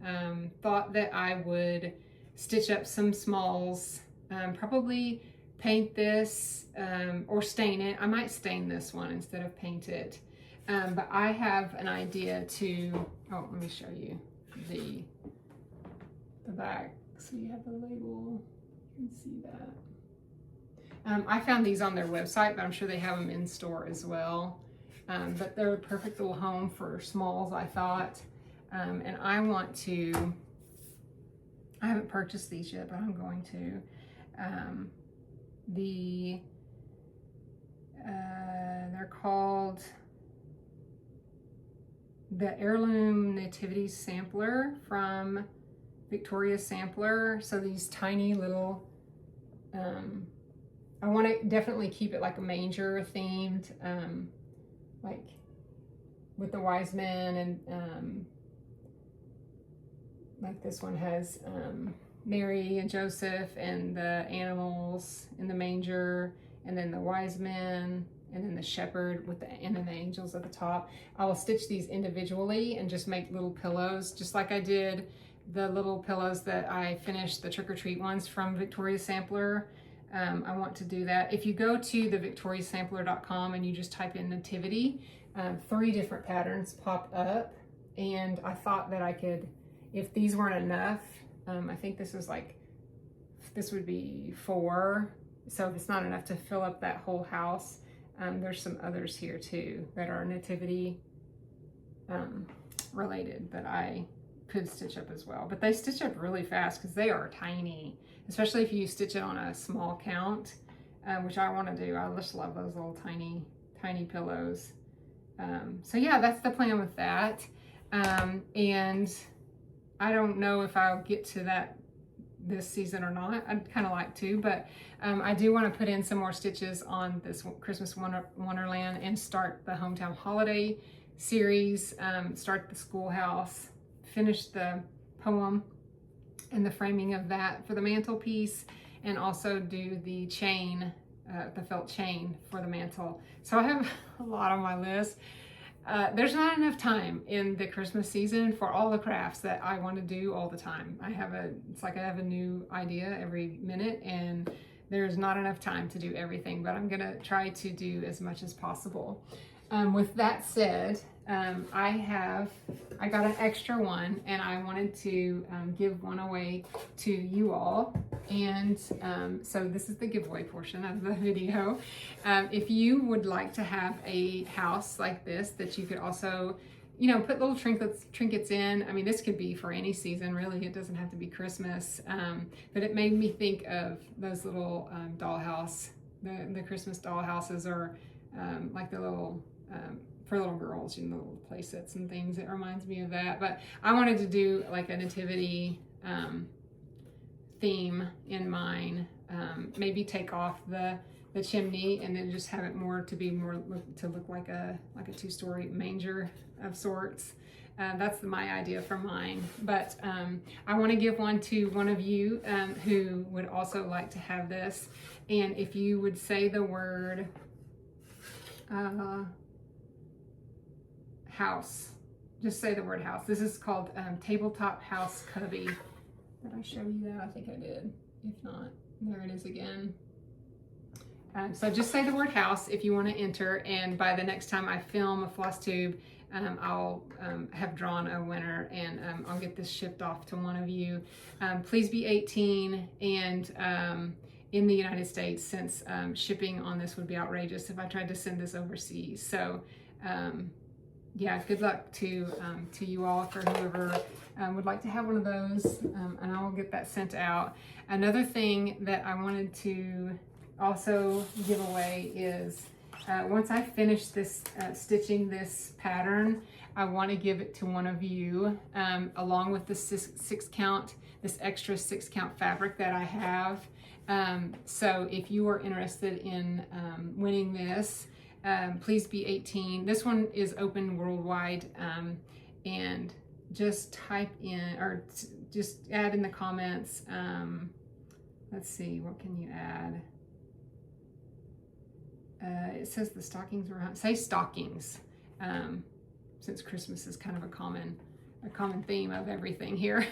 thought that I would stitch up some smalls, probably paint this or stain it. I might stain this one instead of paint it. But I have an idea to, oh, let me show you the back so you have the label. You can see that. I found these on their website, but I'm sure they have them in store as well. But they're a perfect little home for smalls, I thought. And I want to, I haven't purchased these yet, but I'm going to. They're called the Heirloom Nativity Sampler from Victoria's Sampler. So these tiny little, I want to definitely keep it like a manger themed, like with the wise men, and like this one has Mary and Joseph and the animals in the manger, and then the wise men, and then the shepherd and then the angels at the top. I will stitch these individually and just make little pillows, just like I did the little pillows that I finished, the trick-or-treat ones from Victoria's Sampler. I want to do that. If you go to the victoriasampler.com and you just type in nativity, 3 different patterns pop up, and I thought that I could, if these weren't enough, I think this is like, this would be 4. So if it's not enough to fill up that whole house, there's some others here too that are nativity related that I could stitch up as well. But they stitch up really fast because they are tiny, especially if you stitch it on a small count, which I want to do. I just love those little tiny pillows. So yeah, that's the plan with that. And I don't know if I'll get to that this season or not. I'd kind of like to, but I do want to put in some more stitches on this Christmas Wonderland and start the Hometown Holiday series, start the schoolhouse, finish the poem and the framing of that for the mantelpiece, and also do the chain, the felt chain for the mantle. So I have a lot on my list. There's not enough time in the Christmas season for all the crafts that I want to do all the time. It's like I have a new idea every minute, and there's not enough time to do everything, but I'm gonna try to do as much as possible. With that said, I got an extra one, and I wanted to give one away to you all. And so this is the giveaway portion of the video. If you would like to have a house like this that you could also, you know, put little trinkets in. I mean, this could be for any season, really. It doesn't have to be Christmas. But it made me think of those little dollhouse, the Christmas dollhouses, or like the little, for little girls, you know, little play sets and things. It reminds me of that. But I wanted to do like a nativity theme in mine. Maybe take off the chimney and then just have it look like a two-story manger of sorts. That's my idea for mine. But I want to give one to one of you who would also like to have this. And if you would say the word house, just say the word house. This is called Tabletop House Cubby. Did I show you that? I think I did. If not, there it is again. So just say the word house if you want to enter, and by the next time I film a Flosstube, I'll have drawn a winner, and I'll get this shipped off to one of you. Please be 18 and in the United States, since shipping on this would be outrageous if I tried to send this overseas. So yeah, good luck to you all, for whoever would like to have one of those, and I will get that sent out. Another thing that I wanted to also give away is once I finish this stitching this pattern, I want to give it to one of you along with the six count, this extra 6 count fabric that I have. So if you are interested in winning this, please be 18. This one is open worldwide, and just type in, or just add in the comments. Let's see, what can you add? It says the stockings were on. Say stockings, since Christmas is kind of a common theme of everything here.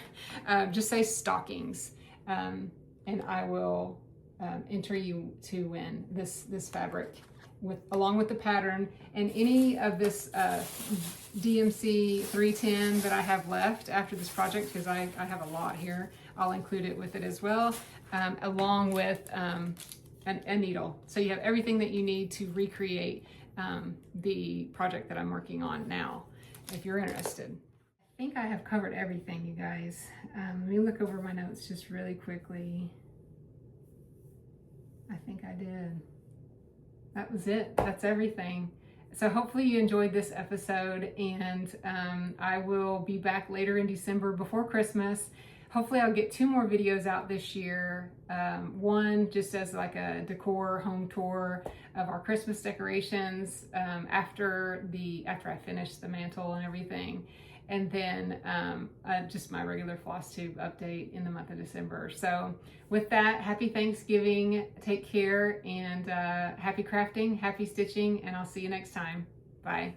Just say stockings, and I will enter you to win this fabric along with the pattern and any of this DMC 310 that I have left after this project, because I have a lot here. I'll include it with it as well, along with a needle. So you have everything that you need to recreate the project that I'm working on now, if you're interested. I think I have covered everything, you guys. Let me look over my notes just really quickly. I think I did. That was it. That's everything. So hopefully you enjoyed this episode, and I will be back later in December before Christmas. Hopefully I'll get 2 more videos out this year. One just as like a decor home tour of our Christmas decorations after I finish the mantle and everything. And then just my regular Flosstube update in the month of December. So with that, happy Thanksgiving, take care, and happy crafting, happy stitching, and I'll see you next time. Bye.